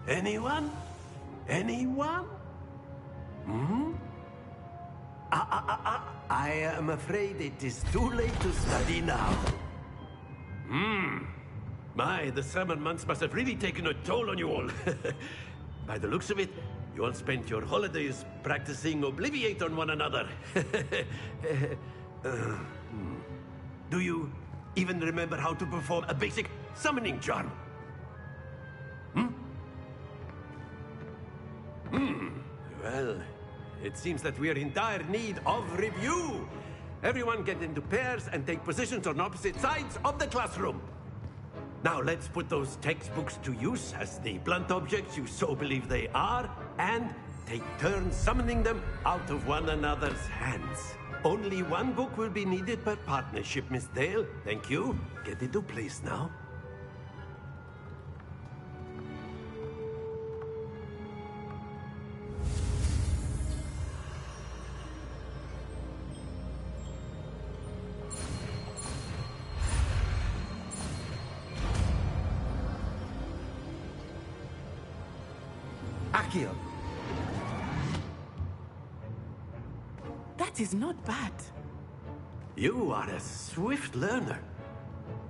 Anyone? Anyone? Hmm? I am afraid it is too late to study now. My, the summer months must have really taken a toll on you all. By the looks of it, you all spent your holidays practicing Obliviate on one another. Do you even remember how to perform a basic summoning charm? Well, it seems that we are in dire need of review. Everyone get into pairs and take positions on opposite sides of the classroom. Now let's put those textbooks to use as the blunt objects you so believe they are, and take turns summoning them out of one another's hands. Only one book will be needed per partnership, Miss Dale. Thank you. Get into place now. Accio. That is not bad. You are a swift learner.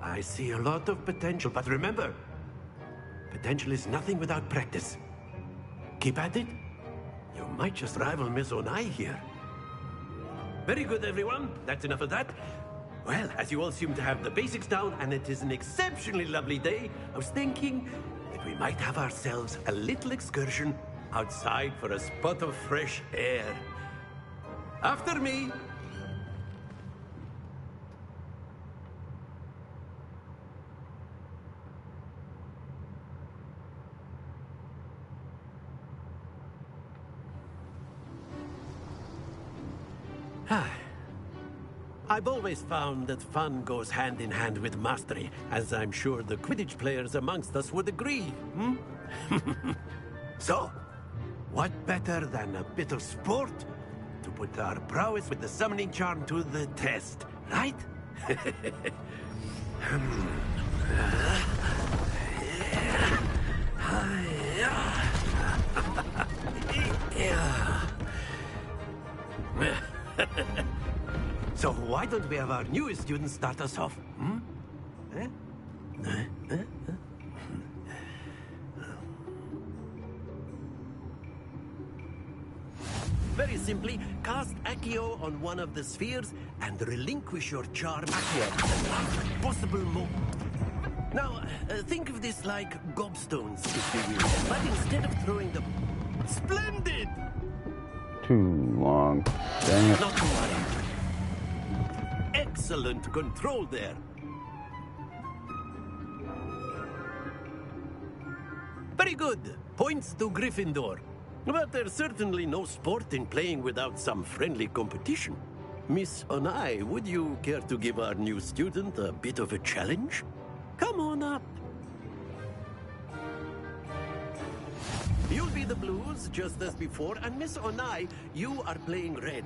I see a lot of potential, but remember, potential is nothing without practice. Keep at it. You might just rival Miss Onai here. Very good, everyone. That's enough of that. Well, as you all seem to have the basics down, and it is an exceptionally lovely day, I was thinking that we might have ourselves a little excursion outside for a spot of fresh air. After me. I've always found that fun goes hand in hand with mastery, as I'm sure the Quidditch players amongst us would agree, hmm? So, what better than a bit of sport to put our prowess with the summoning charm to the test, right? So why don't we have our newest student start us off? Hmm? Very simply, cast Accio on one of the spheres and relinquish your charm at the last possible moment. Now, think of this like gobstones, if you will, but instead of throwing them... Splendid! Too long. Dang it. Not to worry. Excellent control there. Very good. Points to Gryffindor. But there's certainly no sport in playing without some friendly competition. Miss Onai, would you care to give our new student a bit of a challenge? Come on up. You'll be the blues, just as before, and Miss Onai, you are playing red.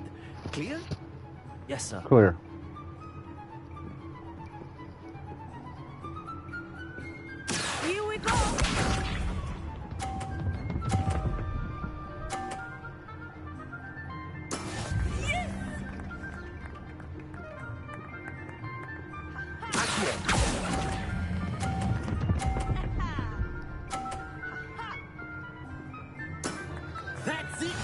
Clear? Yes, sir. Clear. Here we go! That's it!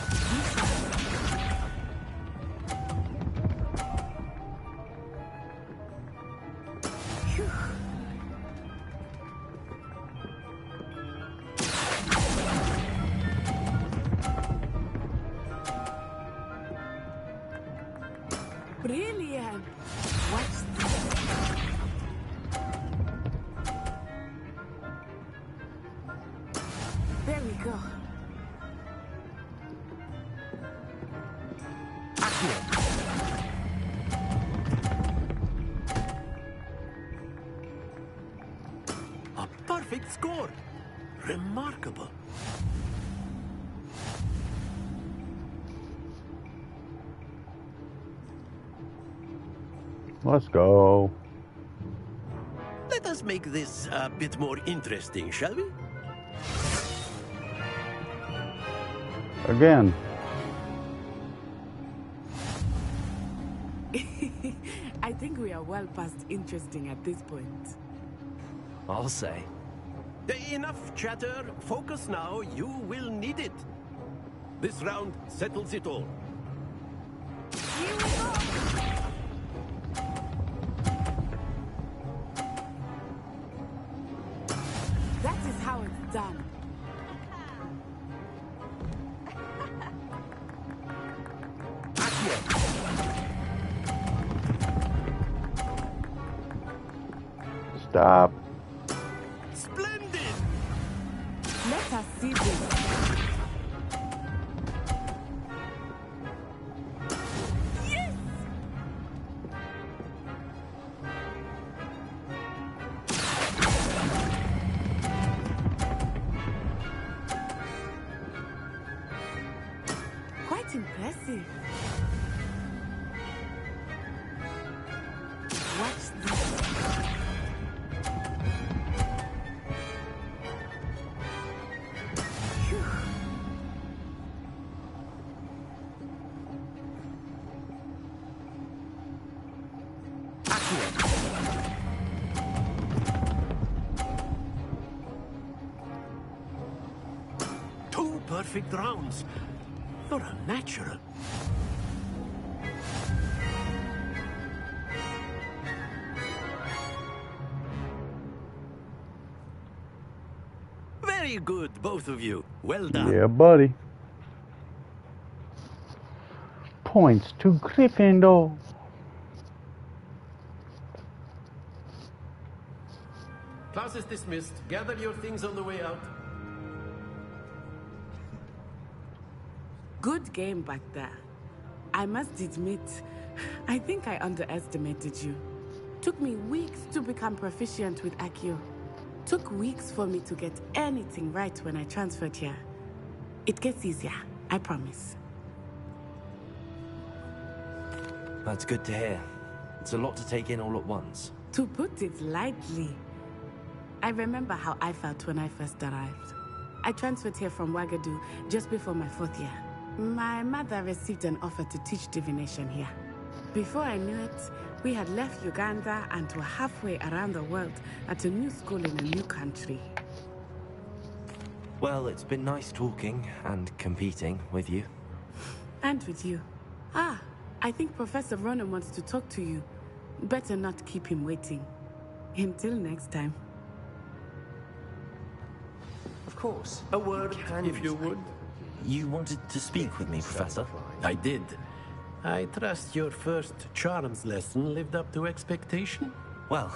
Brilliant! What's this? There we go. A perfect score! Remarkable. Let's go. Let us make this a bit more interesting, shall we? Again. I think we are well past interesting at this point. I'll say. Enough chatter. Focus now. You will need it. This round settles it all. Here we go! That is how it's done. Stop. Splendid! Let us see this. Yes! Quite impressive. Watch this. Phew. Two perfect rounds. You're a natural. Very good, both of you. Well done. Yeah, buddy. Points to Gryffindor. Class is dismissed. Gather your things on the way out. Good game back there. I must admit, I think I underestimated you. Took me weeks to become proficient with Accio. Took weeks for me to get anything right when I transferred here. It gets easier, I promise. That's good to hear. It's a lot to take in all at once. To put it lightly, I remember how I felt when I first arrived. I transferred here from Wagadu just before my 4th year. My mother received an offer to teach divination here. Before I knew it, we had left Uganda and were halfway around the world at a new school in a new country. Well, it's been nice talking and competing with you. And with you. I think Professor Ronan wants to talk to you. Better not keep him waiting. Until next time. Of course. A word, If you would. You wanted to speak with me, Professor? I did. I trust your first charms lesson lived up to expectation? Well,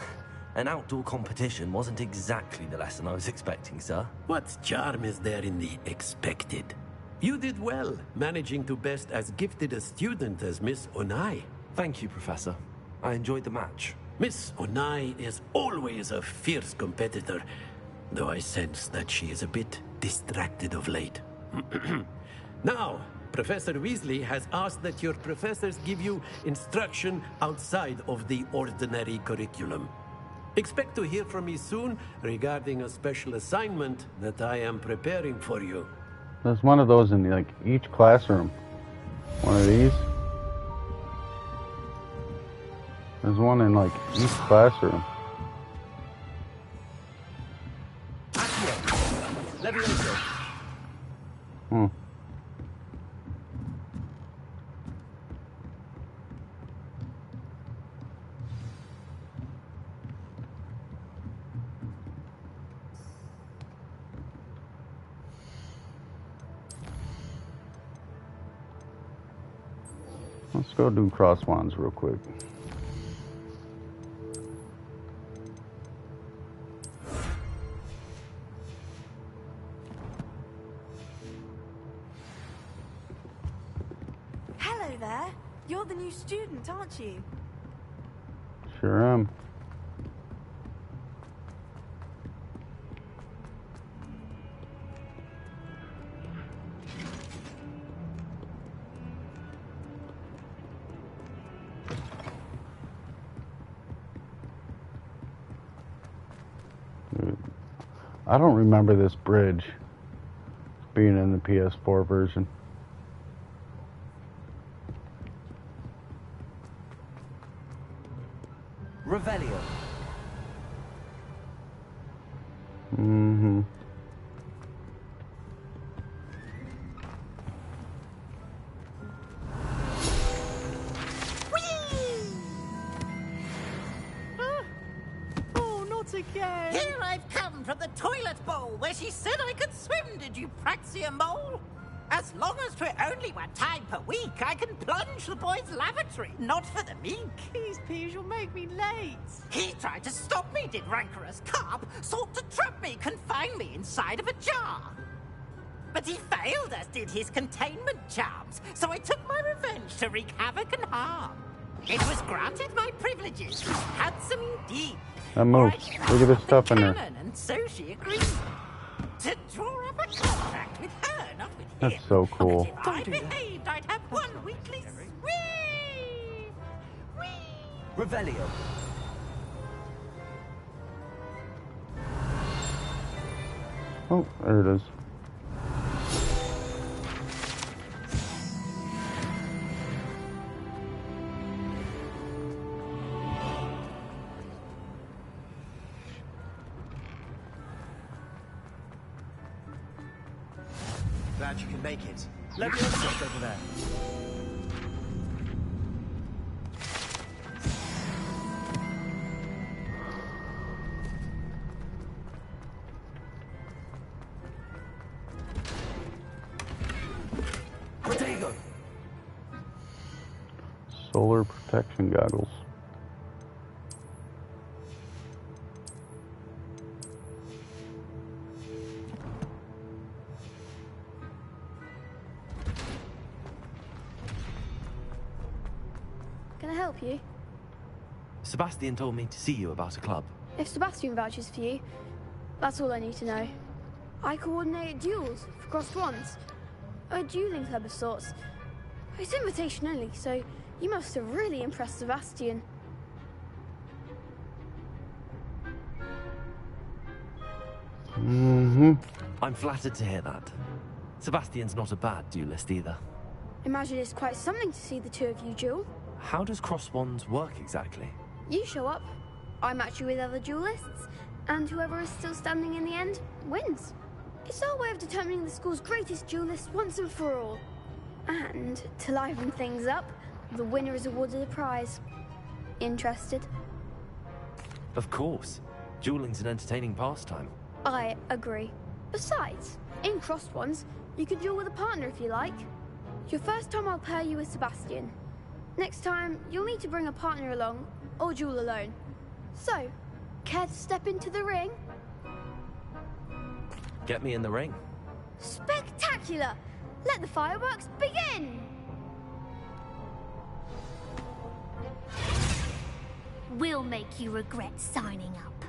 an outdoor competition wasn't exactly the lesson I was expecting, sir. What charm is there in the expected? You did well, managing to best as gifted a student as Miss Onai. Thank you, Professor. I enjoyed the match. Miss Onai is always a fierce competitor, though I sense that she is a bit distracted of late. Now, Professor Weasley has asked that your professors give you instruction outside of the ordinary curriculum. Expect to hear from me soon regarding a special assignment that I am preparing for you. There's one of those in like each classroom. One of these. There's one in like each classroom. Hmm. Let's go do cross wands real quick. Hello there. You're the new student, aren't you? Sure am. I don't remember this bridge being in the PS4 version. Revelio. Mm-hmm. Oh, not again! Here I've come from the toilet bowl where she said I could swim, did you praxia mole? As long as 'twere only 1 time per week, I can plunge the boy's lavatory, not for the meek. Please, Piers, you'll make me late. He tried to stop me, did rancorous carp, sought to trap me, confine me inside of a jar. But he failed, as did his containment charms, so I took my revenge to wreak havoc and harm. It was granted my privileges, handsome indeed. That moves. Look at the stuff in there. Cannon, and so she agreed to draw up a contract with her, not with him. That's so cool. If I behaved, I'd have 1 weekly whee! Revelio. Oh, there it is. Glad you can make it. Leviosa's over there. Protego. Solar protection goggles. I help you? Sebastian told me to see you about a club. If Sebastian vouches for you, that's all I need to know. I coordinate duels for crossed wands. A dueling club of sorts. It's invitation only, so you must have really impressed Sebastian. I'm flattered to hear that. Sebastian's not a bad duelist either. Imagine it's quite something to see the two of you duel. How does cross wands work exactly? You show up, I match you with other duelists, and whoever is still standing in the end wins. It's our way of determining the school's greatest duelist once and for all. And to liven things up, the winner is awarded a prize. Interested? Of course. Dueling's an entertaining pastime. I agree. Besides, in crossed ones, you can duel with a partner if you like. Your first time I'll pair you with Sebastian. Next time, you'll need to bring a partner along, or duel alone. So, care to step into the ring? Get me in the ring. Spectacular! Let the fireworks begin! We'll make you regret signing up.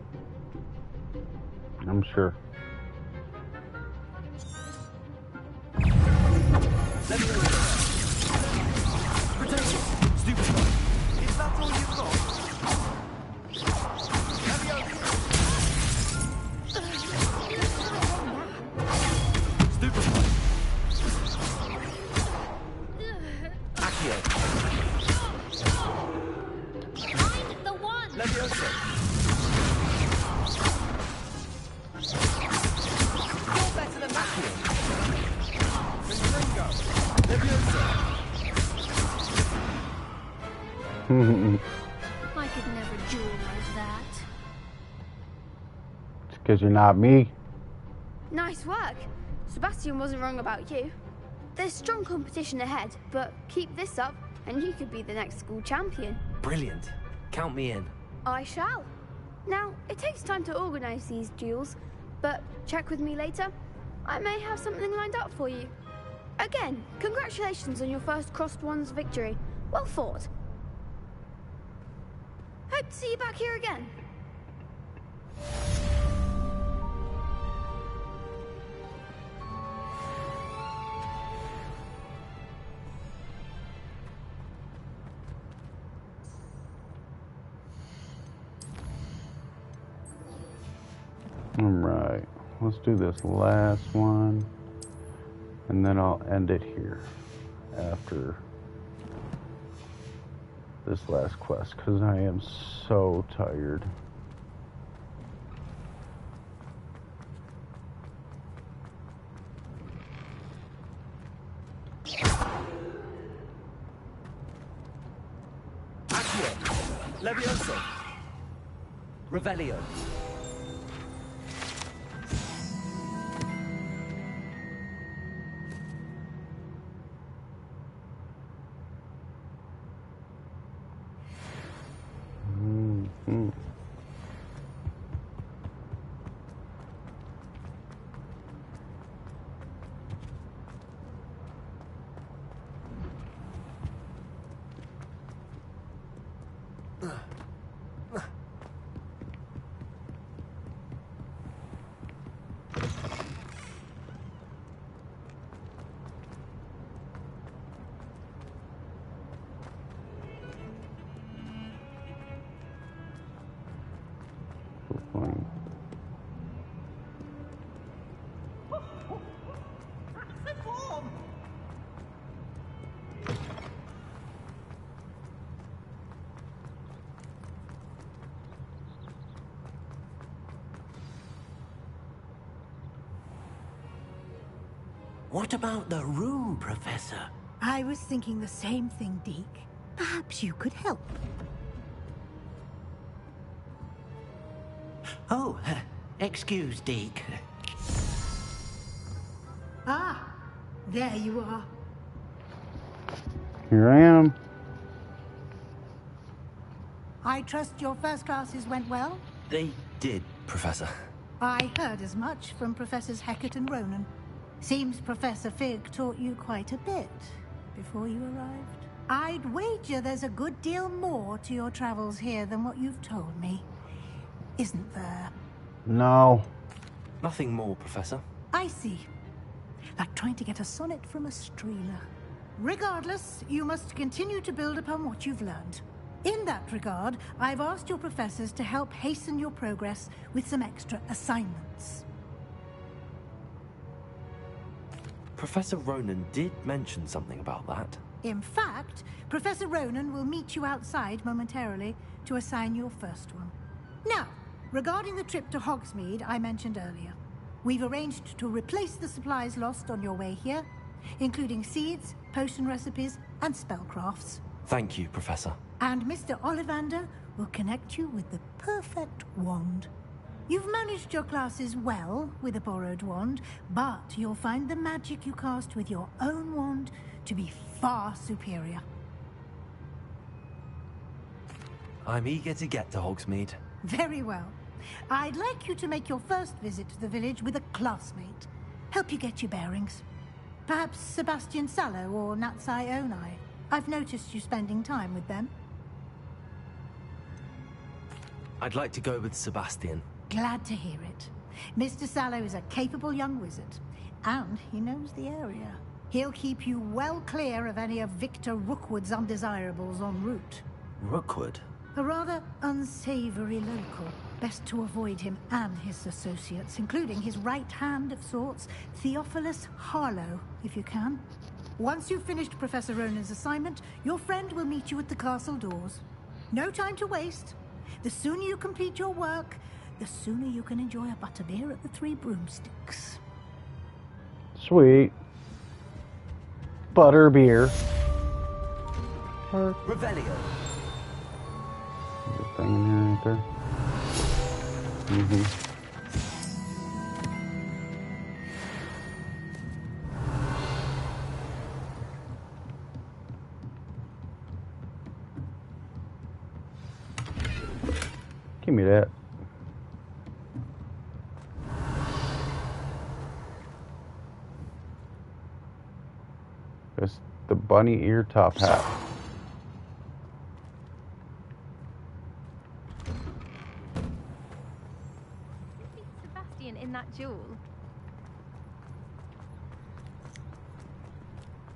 I'm sure. Let me know. Protect it, stupid one. Is that all you've got? Let me over here. Stupid one. Accio. I'm the one! Leviosa. You're better than that! Ringo. Leviosa. I could never duel like that. It's because you're not me. Nice work. Sebastian wasn't wrong about you. There's strong competition ahead, but keep this up and you could be the next school champion. Brilliant. Count me in. I shall. Now, it takes time to organize these duels, but check with me later. I may have something lined up for you. Again, congratulations on your first crossed ones victory. Well fought. Hope to see you back here again. Alright, let's do this last one, and then I'll end it here after this last quest, because I am so tired. Accio. Leviosa. Revelio. What about the room, Professor? I was thinking the same thing, Deke. Perhaps you could help. Oh, excuse, Deke. Ah, there you are. Here I am. I trust your first classes went well? They did, Professor. I heard as much from Professors Hecat and Ronan. Seems Professor Fig taught you quite a bit before you arrived. I'd wager there's a good deal more to your travels here than what you've told me. Isn't there? No. Nothing more, Professor. I see. Like trying to get a sonnet from a streeler. Regardless, you must continue to build upon what you've learned. In that regard, I've asked your professors to help hasten your progress with some extra assignments. Professor Ronan did mention something about that. In fact, Professor Ronan will meet you outside momentarily to assign your first one. Now, regarding the trip to Hogsmeade I mentioned earlier, we've arranged to replace the supplies lost on your way here, including seeds, potion recipes, and spellcrafts. Thank you, Professor. And Mr. Ollivander will connect you with the perfect wand. You've managed your classes well with a borrowed wand, but you'll find the magic you cast with your own wand to be far superior. I'm eager to get to Hogsmeade. Very well. I'd like you to make your first visit to the village with a classmate. Help you get your bearings. Perhaps Sebastian Sallow or Natsai Onai. I've noticed you spending time with them. I'd like to go with Sebastian. Glad to hear it. Mr. Sallow is a capable young wizard, and he knows the area. He'll keep you well clear of any of Victor Rookwood's undesirables en route. Rookwood? A rather unsavory local. Best to avoid him and his associates, including his right hand of sorts, Theophilus Harlow, if you can. Once you've finished Professor Ronan's assignment, your friend will meet you at the castle doors. No time to waste. The sooner you complete your work, the sooner you can enjoy a butterbeer at the Three Broomsticks. Sweet. Butterbeer. Revelio. There's a thing in here right there. Give me that. It's the bunny ear top hat. Sebastian in that jewel.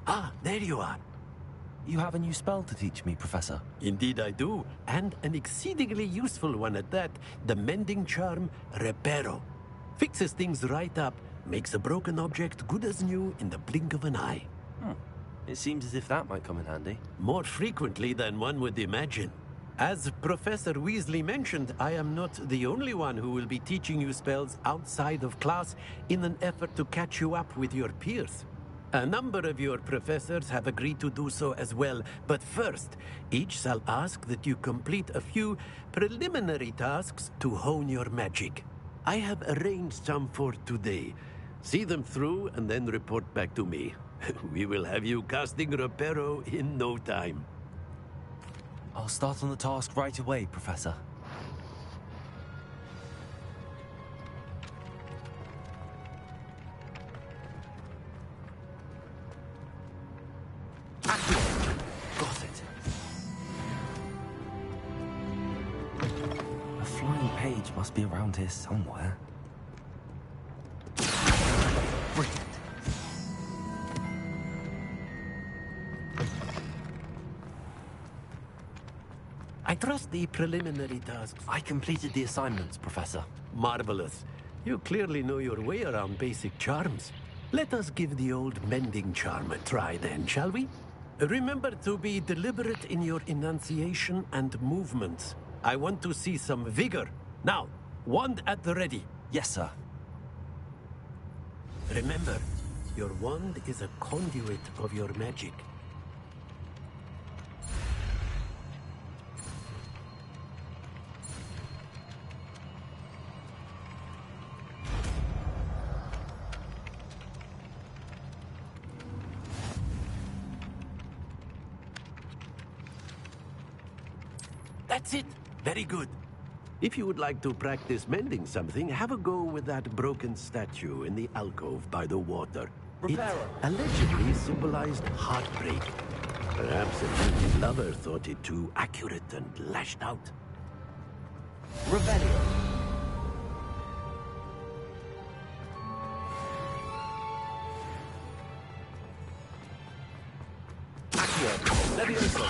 Ah, there you are. You have a new spell to teach me, Professor. Indeed I do, and an exceedingly useful one at that. The mending charm, Reparo. Fixes things right up, makes a broken object good as new in the blink of an eye. It seems as if that might come in handy. More frequently than one would imagine. As Professor Weasley mentioned, I am not the only one who will be teaching you spells outside of class in an effort to catch you up with your peers. A number of your professors have agreed to do so as well, but first, each shall ask that you complete a few preliminary tasks to hone your magic. I have arranged some for today. See them through and then report back to me. We will have you casting Reparo in no time. I'll start on the task right away, Professor. Got it. A flying page must be around here somewhere. Brilliant. I trust the preliminary tasks. I completed the assignments, Professor. Marvelous. You clearly know your way around basic charms. Let us give the old mending charm a try then, shall we? Remember to be deliberate in your enunciation and movements. I want to see some vigor. Now, wand at the ready. Yes, sir. Remember, your wand is a conduit of your magic. That's it. Very good. If you would like to practice mending something, have a go with that broken statue in the alcove by the water. Reparo. It allegedly symbolized heartbreak. Perhaps a beauty lover thought it too accurate and lashed out. Revelio. Accio. Levioso.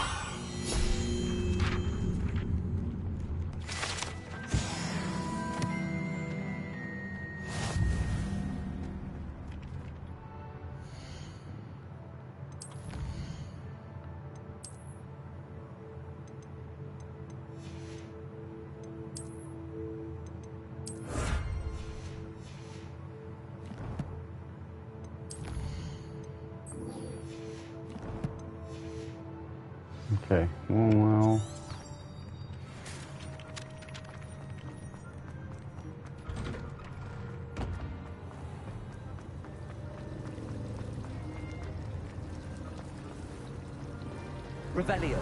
Okay, well. Revelio.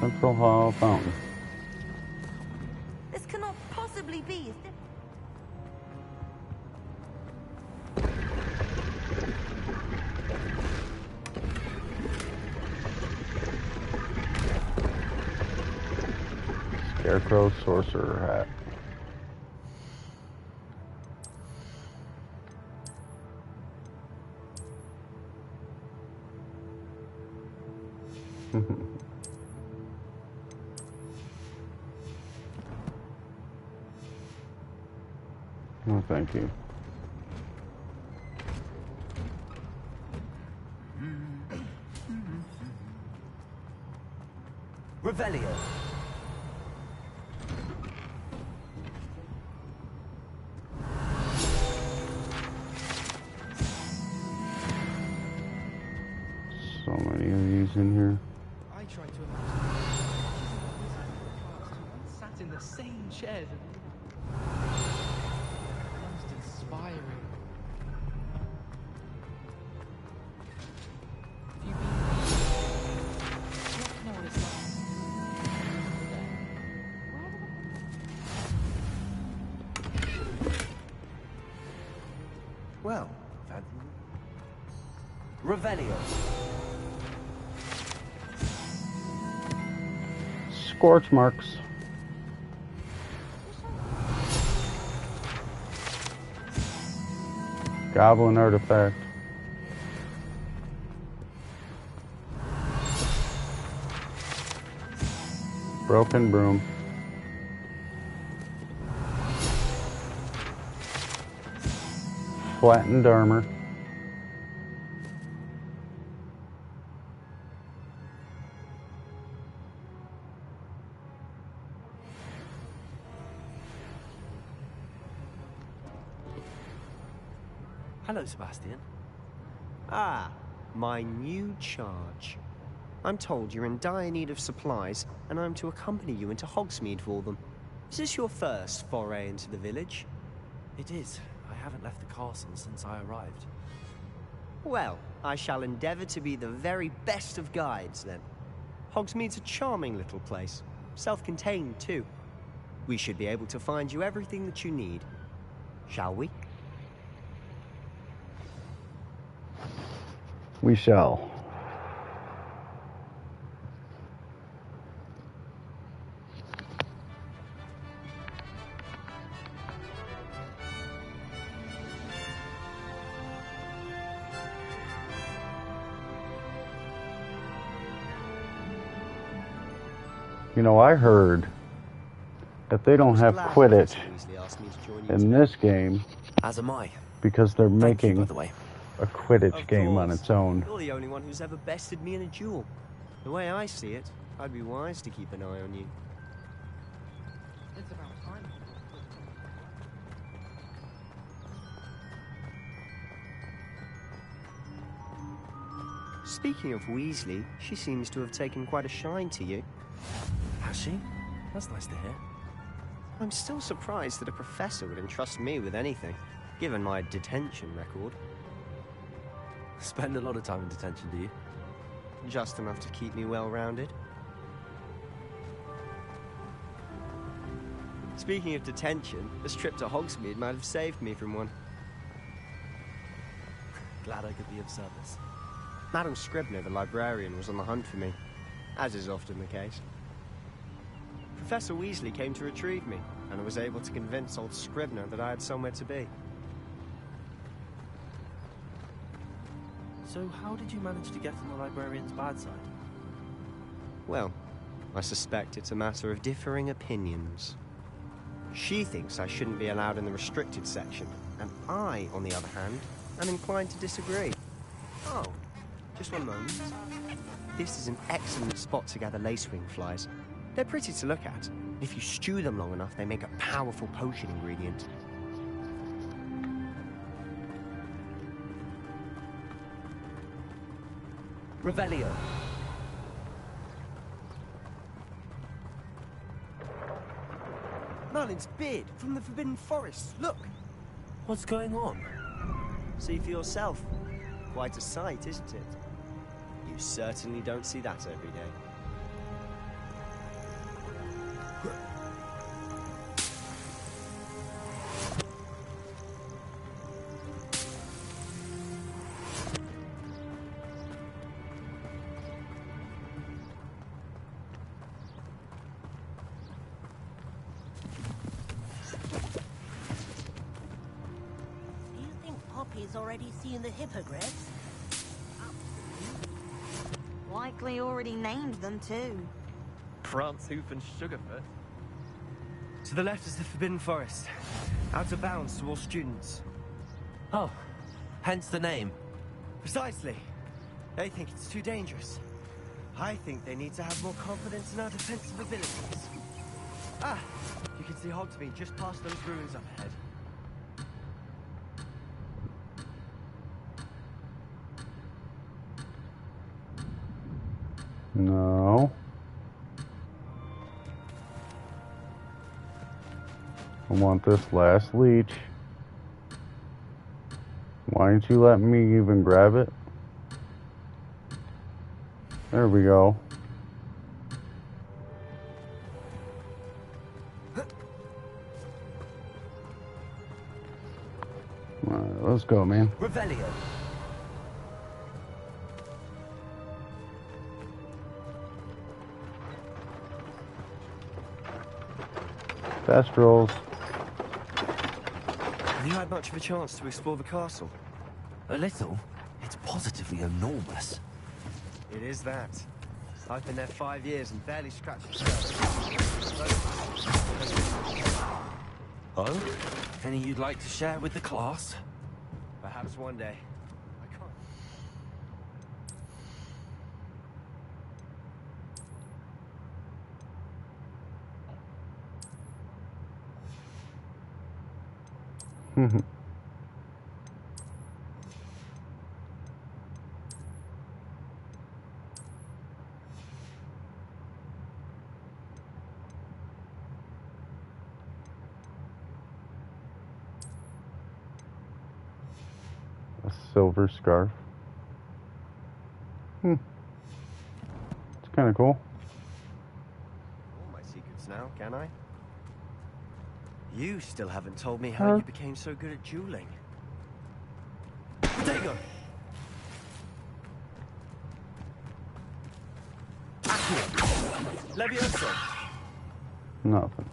Central Hall Fountain. This cannot possibly be. Scarecrow Sorcerer Hat. No, thank you. Revelio. So many of these in here. I tried to imagine sat in the same chairs and most inspiring. Have you been? You know what it's like. Well, Revelio. Scorch marks. Goblin artifact. Broken broom. Flattened armor. Hello, Sebastian. Ah, my new charge. I'm told you're in dire need of supplies, and I'm to accompany you into Hogsmeade for them. Is this your first foray into the village? It is. I haven't left the castle since I arrived. Well, I shall endeavour to be the very best of guides, then. Hogsmeade's a charming little place. Self-contained, too. We should be able to find you everything that you need. Shall we? We shall. You know, I heard that they don't have Quidditch in this game As am I. because they're making by the way. a Quidditch game on its own. You're the only one who's ever bested me in a duel. The way I see it, I'd be wise to keep an eye on you. It's about time. Speaking of Weasley, she seems to have taken quite a shine to you. Has she? That's nice to hear. I'm still surprised that a professor would entrust me with anything, given my detention record. Spend a lot of time in detention, do you? Just enough to keep me well-rounded. Speaking of detention, this trip to Hogsmeade might have saved me from one. glad I could be of service. Madam Scribner, the librarian, was on the hunt for me, as is often the case. Professor Weasley came to retrieve me, and I was able to convince old Scribner that I had somewhere to be. So how did you manage to get on the librarian's bad side? Well, I suspect it's a matter of differing opinions. She thinks I shouldn't be allowed in the restricted section, and I, on the other hand, am inclined to disagree. Oh, just one moment. This is an excellent spot to gather lacewing flies. They're pretty to look at. If you stew them long enough, they make a powerful potion ingredient. Revelio. Merlin's beard from the Forbidden Forest. Look. What's going on? See for yourself. Quite a sight, isn't it? You certainly don't see that every day. Already seeing the hippogriffs? Likely already named them too. Prance, Hoof and Sugarfoot. To the left is the Forbidden Forest. Out of bounds to all students. Oh, hence the name. Precisely. They think it's too dangerous. I think they need to have more confidence in our defensive abilities. Ah, you can see Hogsmeade just past those ruins up ahead. No. I want this last leech. Why didn't you let me even grab it? There we go. Alright, let's go, man. Revelio. Fast rolls. Have you had much of a chance to explore the castle? A little. It's positively enormous. It is that. I've been there 5 years and barely scratched the surface. Oh? Any you'd like to share with the class? Perhaps one day. I can't. A silver scarf. It's kind of cool. All my secrets now, can I? You still haven't told me how you became so good at dueling. There you go. Accio. Levioso. Nothing.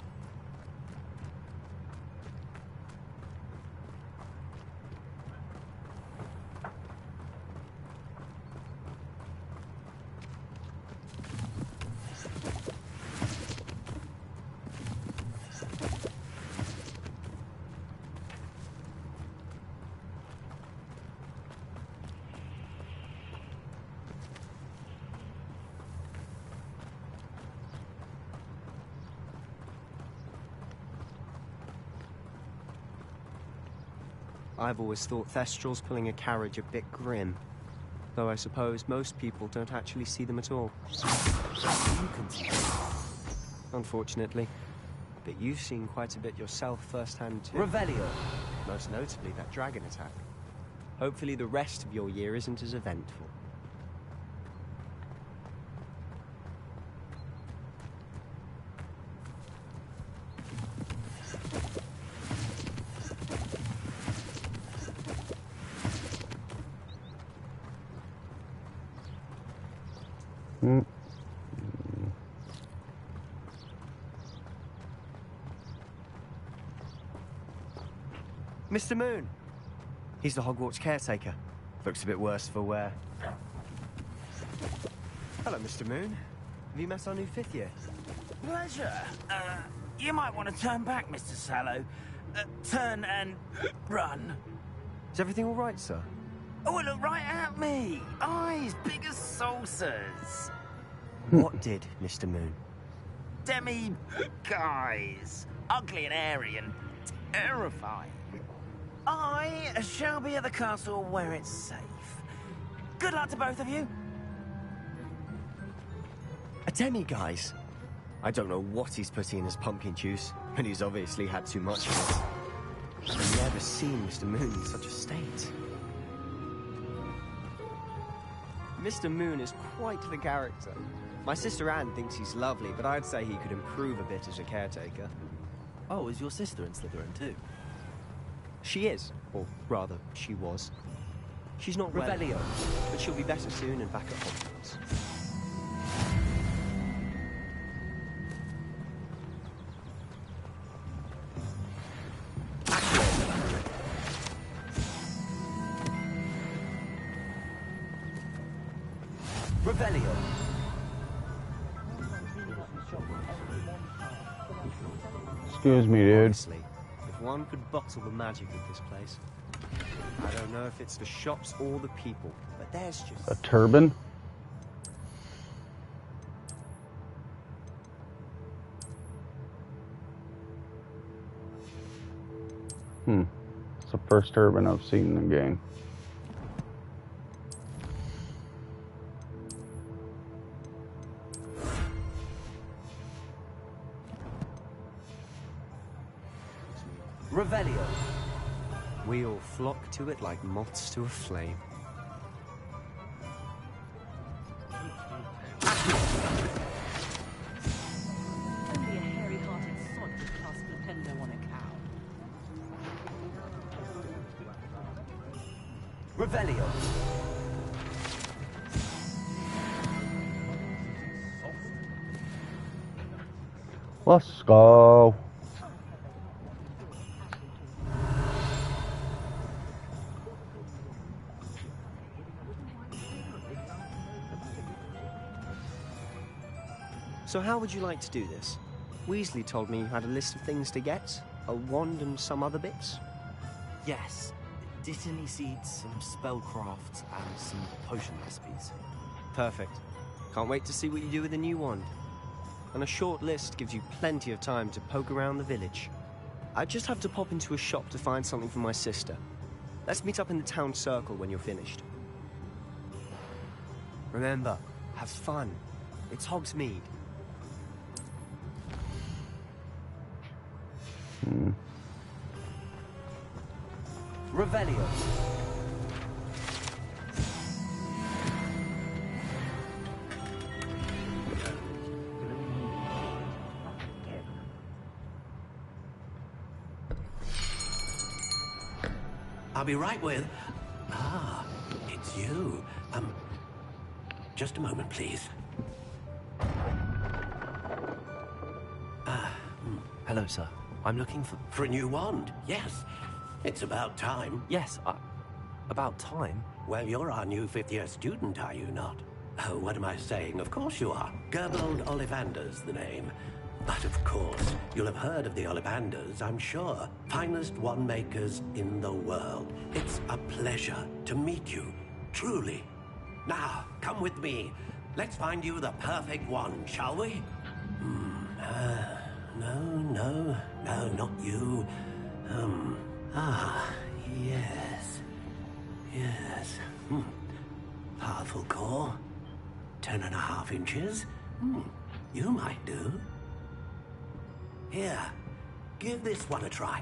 I've always thought Thestrals pulling a carriage a bit grim, though I suppose most people don't actually see them at all. You can see them. Unfortunately. But you've seen quite a bit yourself firsthand too. Revelio. Most notably that dragon attack. Hopefully the rest of your year isn't as eventful. Mr. Moon. He's the Hogwarts caretaker. Looks a bit worse for wear. Hello, Mr. Moon. Have you met our new 5th year? Pleasure. You might want to turn back, Mr. Sallow. Turn and run. Is everything all right, sir? Oh, look right at me. Eyes big as saucers. What did, Mr. Moon? Guys. Ugly and hairy and terrifying. I shall be at the castle where it's safe. Good luck to both of you. A demi-guise? I don't know what he's putting in his pumpkin juice, but he's obviously had too much of it. I've never seen Mr. Moon in such a state. Mr. Moon is quite the character. My sister Anne thinks he's lovely, but I'd say he could improve a bit as a caretaker. Oh, is your sister in Slytherin too? She is, or rather, she was. She's not well, Revelio. but she'll be better soon and back at Hogwarts. Revelio. Excuse me, dude. Honestly, if one could bottle the magic of this place. I don't know if it's the shops or the people, but there's just... A turban? It's the first turban I've seen in the game. Revelio. We all flock to it like moths to a flame. Only a hairy-hearted sod would cast Flipendo on a cow. Revelio. Let's go. So how would you like to do this? Weasley told me you had a list of things to get, a wand and some other bits. Yes. Dittany seeds, some spellcrafts, and some potion recipes. Perfect. Can't wait to see what you do with the new wand. And a short list gives you plenty of time to poke around the village. I just have to pop into a shop to find something for my sister. Let's meet up in the town circle when you're finished. Remember, have fun. It's Hogsmeade. Revelio. I'll be right with... Ah, it's you. Just a moment, please. Hello, sir. I'm looking for... For a new wand, yes. It's about time. Yes, about time? Well, you're our new 5th-year student, are you not? Oh, what am I saying? Of course you are. Gerbold Ollivander's the name. But of course, you'll have heard of the Ollivanders, I'm sure. Finest wand makers in the world. It's a pleasure to meet you, truly. Now, come with me. Let's find you the perfect wand, shall we? No, not you. Yes. Powerful core. 10.5 inches. You might do. Here, give this one a try.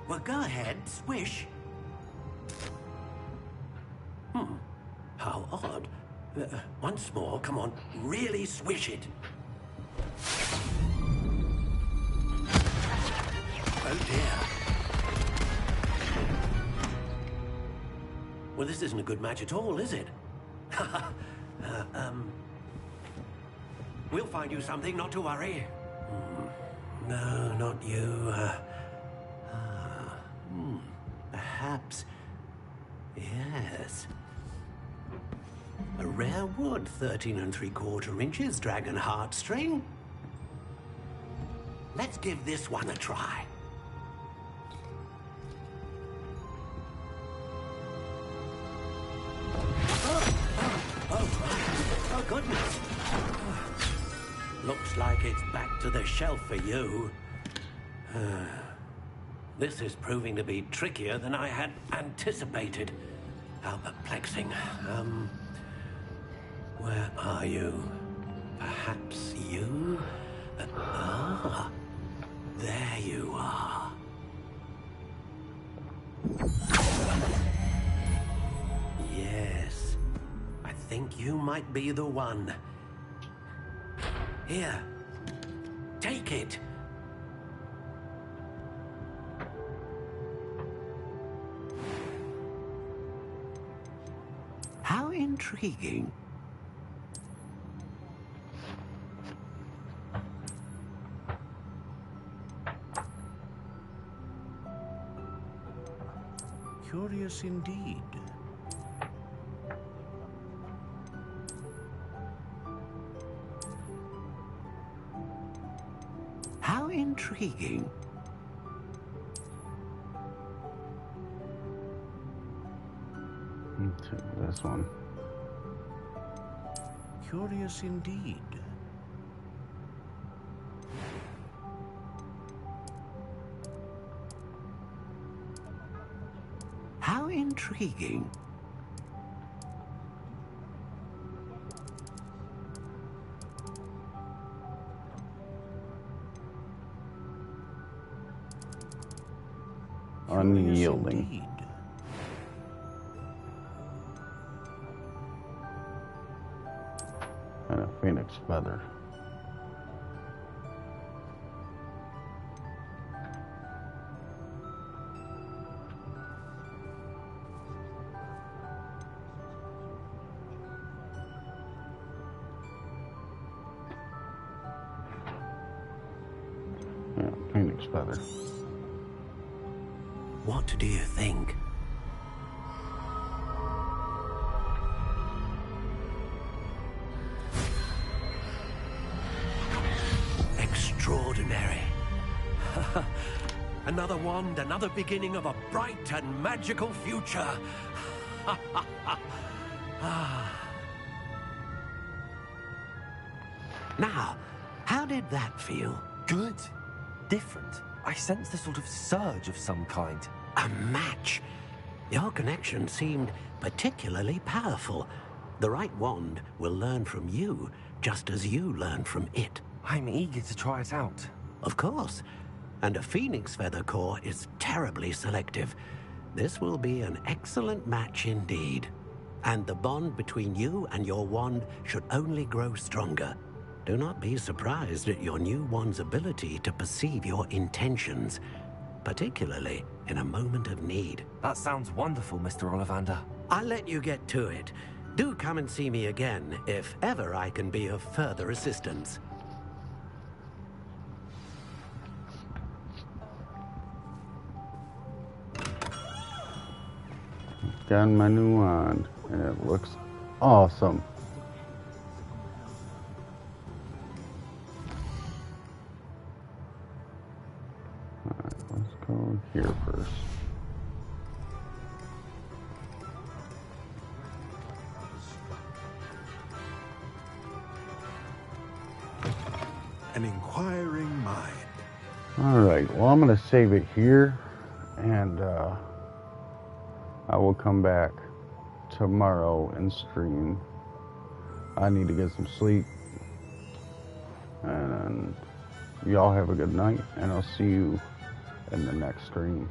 Well, go ahead, swish. How odd. Once more, come on, really swish it. Oh dear. Well, this isn't a good match at all, is it? We'll find you something, not to worry. No, not you. Perhaps. Yes. A rare wood, 13 3/4 inches, dragon heartstring. Let's give this one a try. Oh, goodness. Looks like it's back to the shelf for you. This is proving to be trickier than I had anticipated. How perplexing. Where are you? Perhaps you? There you are. Yes. I think you might be the one. Here. Take it. How intriguing. Curious indeed. How intriguing. Take this one. Curious indeed. How intriguing. Unyielding. And a phoenix feather. Yeah, phoenix feather. What do you think? Extraordinary. Another wand, another beginning of a bright and magical future. Now, how did that feel? Good. Different. I sensed a sort of surge of some kind. A match. Your connection seemed particularly powerful. The right wand will learn from you, just as you learn from it. I'm eager to try it out. Of course. And a phoenix feather core is terribly selective. This will be an excellent match indeed. And the bond between you and your wand should only grow stronger. Do not be surprised at your new wand's ability to perceive your intentions, particularly in a moment of need. That sounds wonderful, Mr. Ollivander. I'll let you get to it. Do come and see me again if ever I can be of further assistance. Got my new wand, and it looks awesome. Alright, let's go here first. An inquiring mind. Alright, well, I'm going to save it here, and I will come back tomorrow and stream. I need to get some sleep. And y'all have a good night, and I'll see you in the next stream.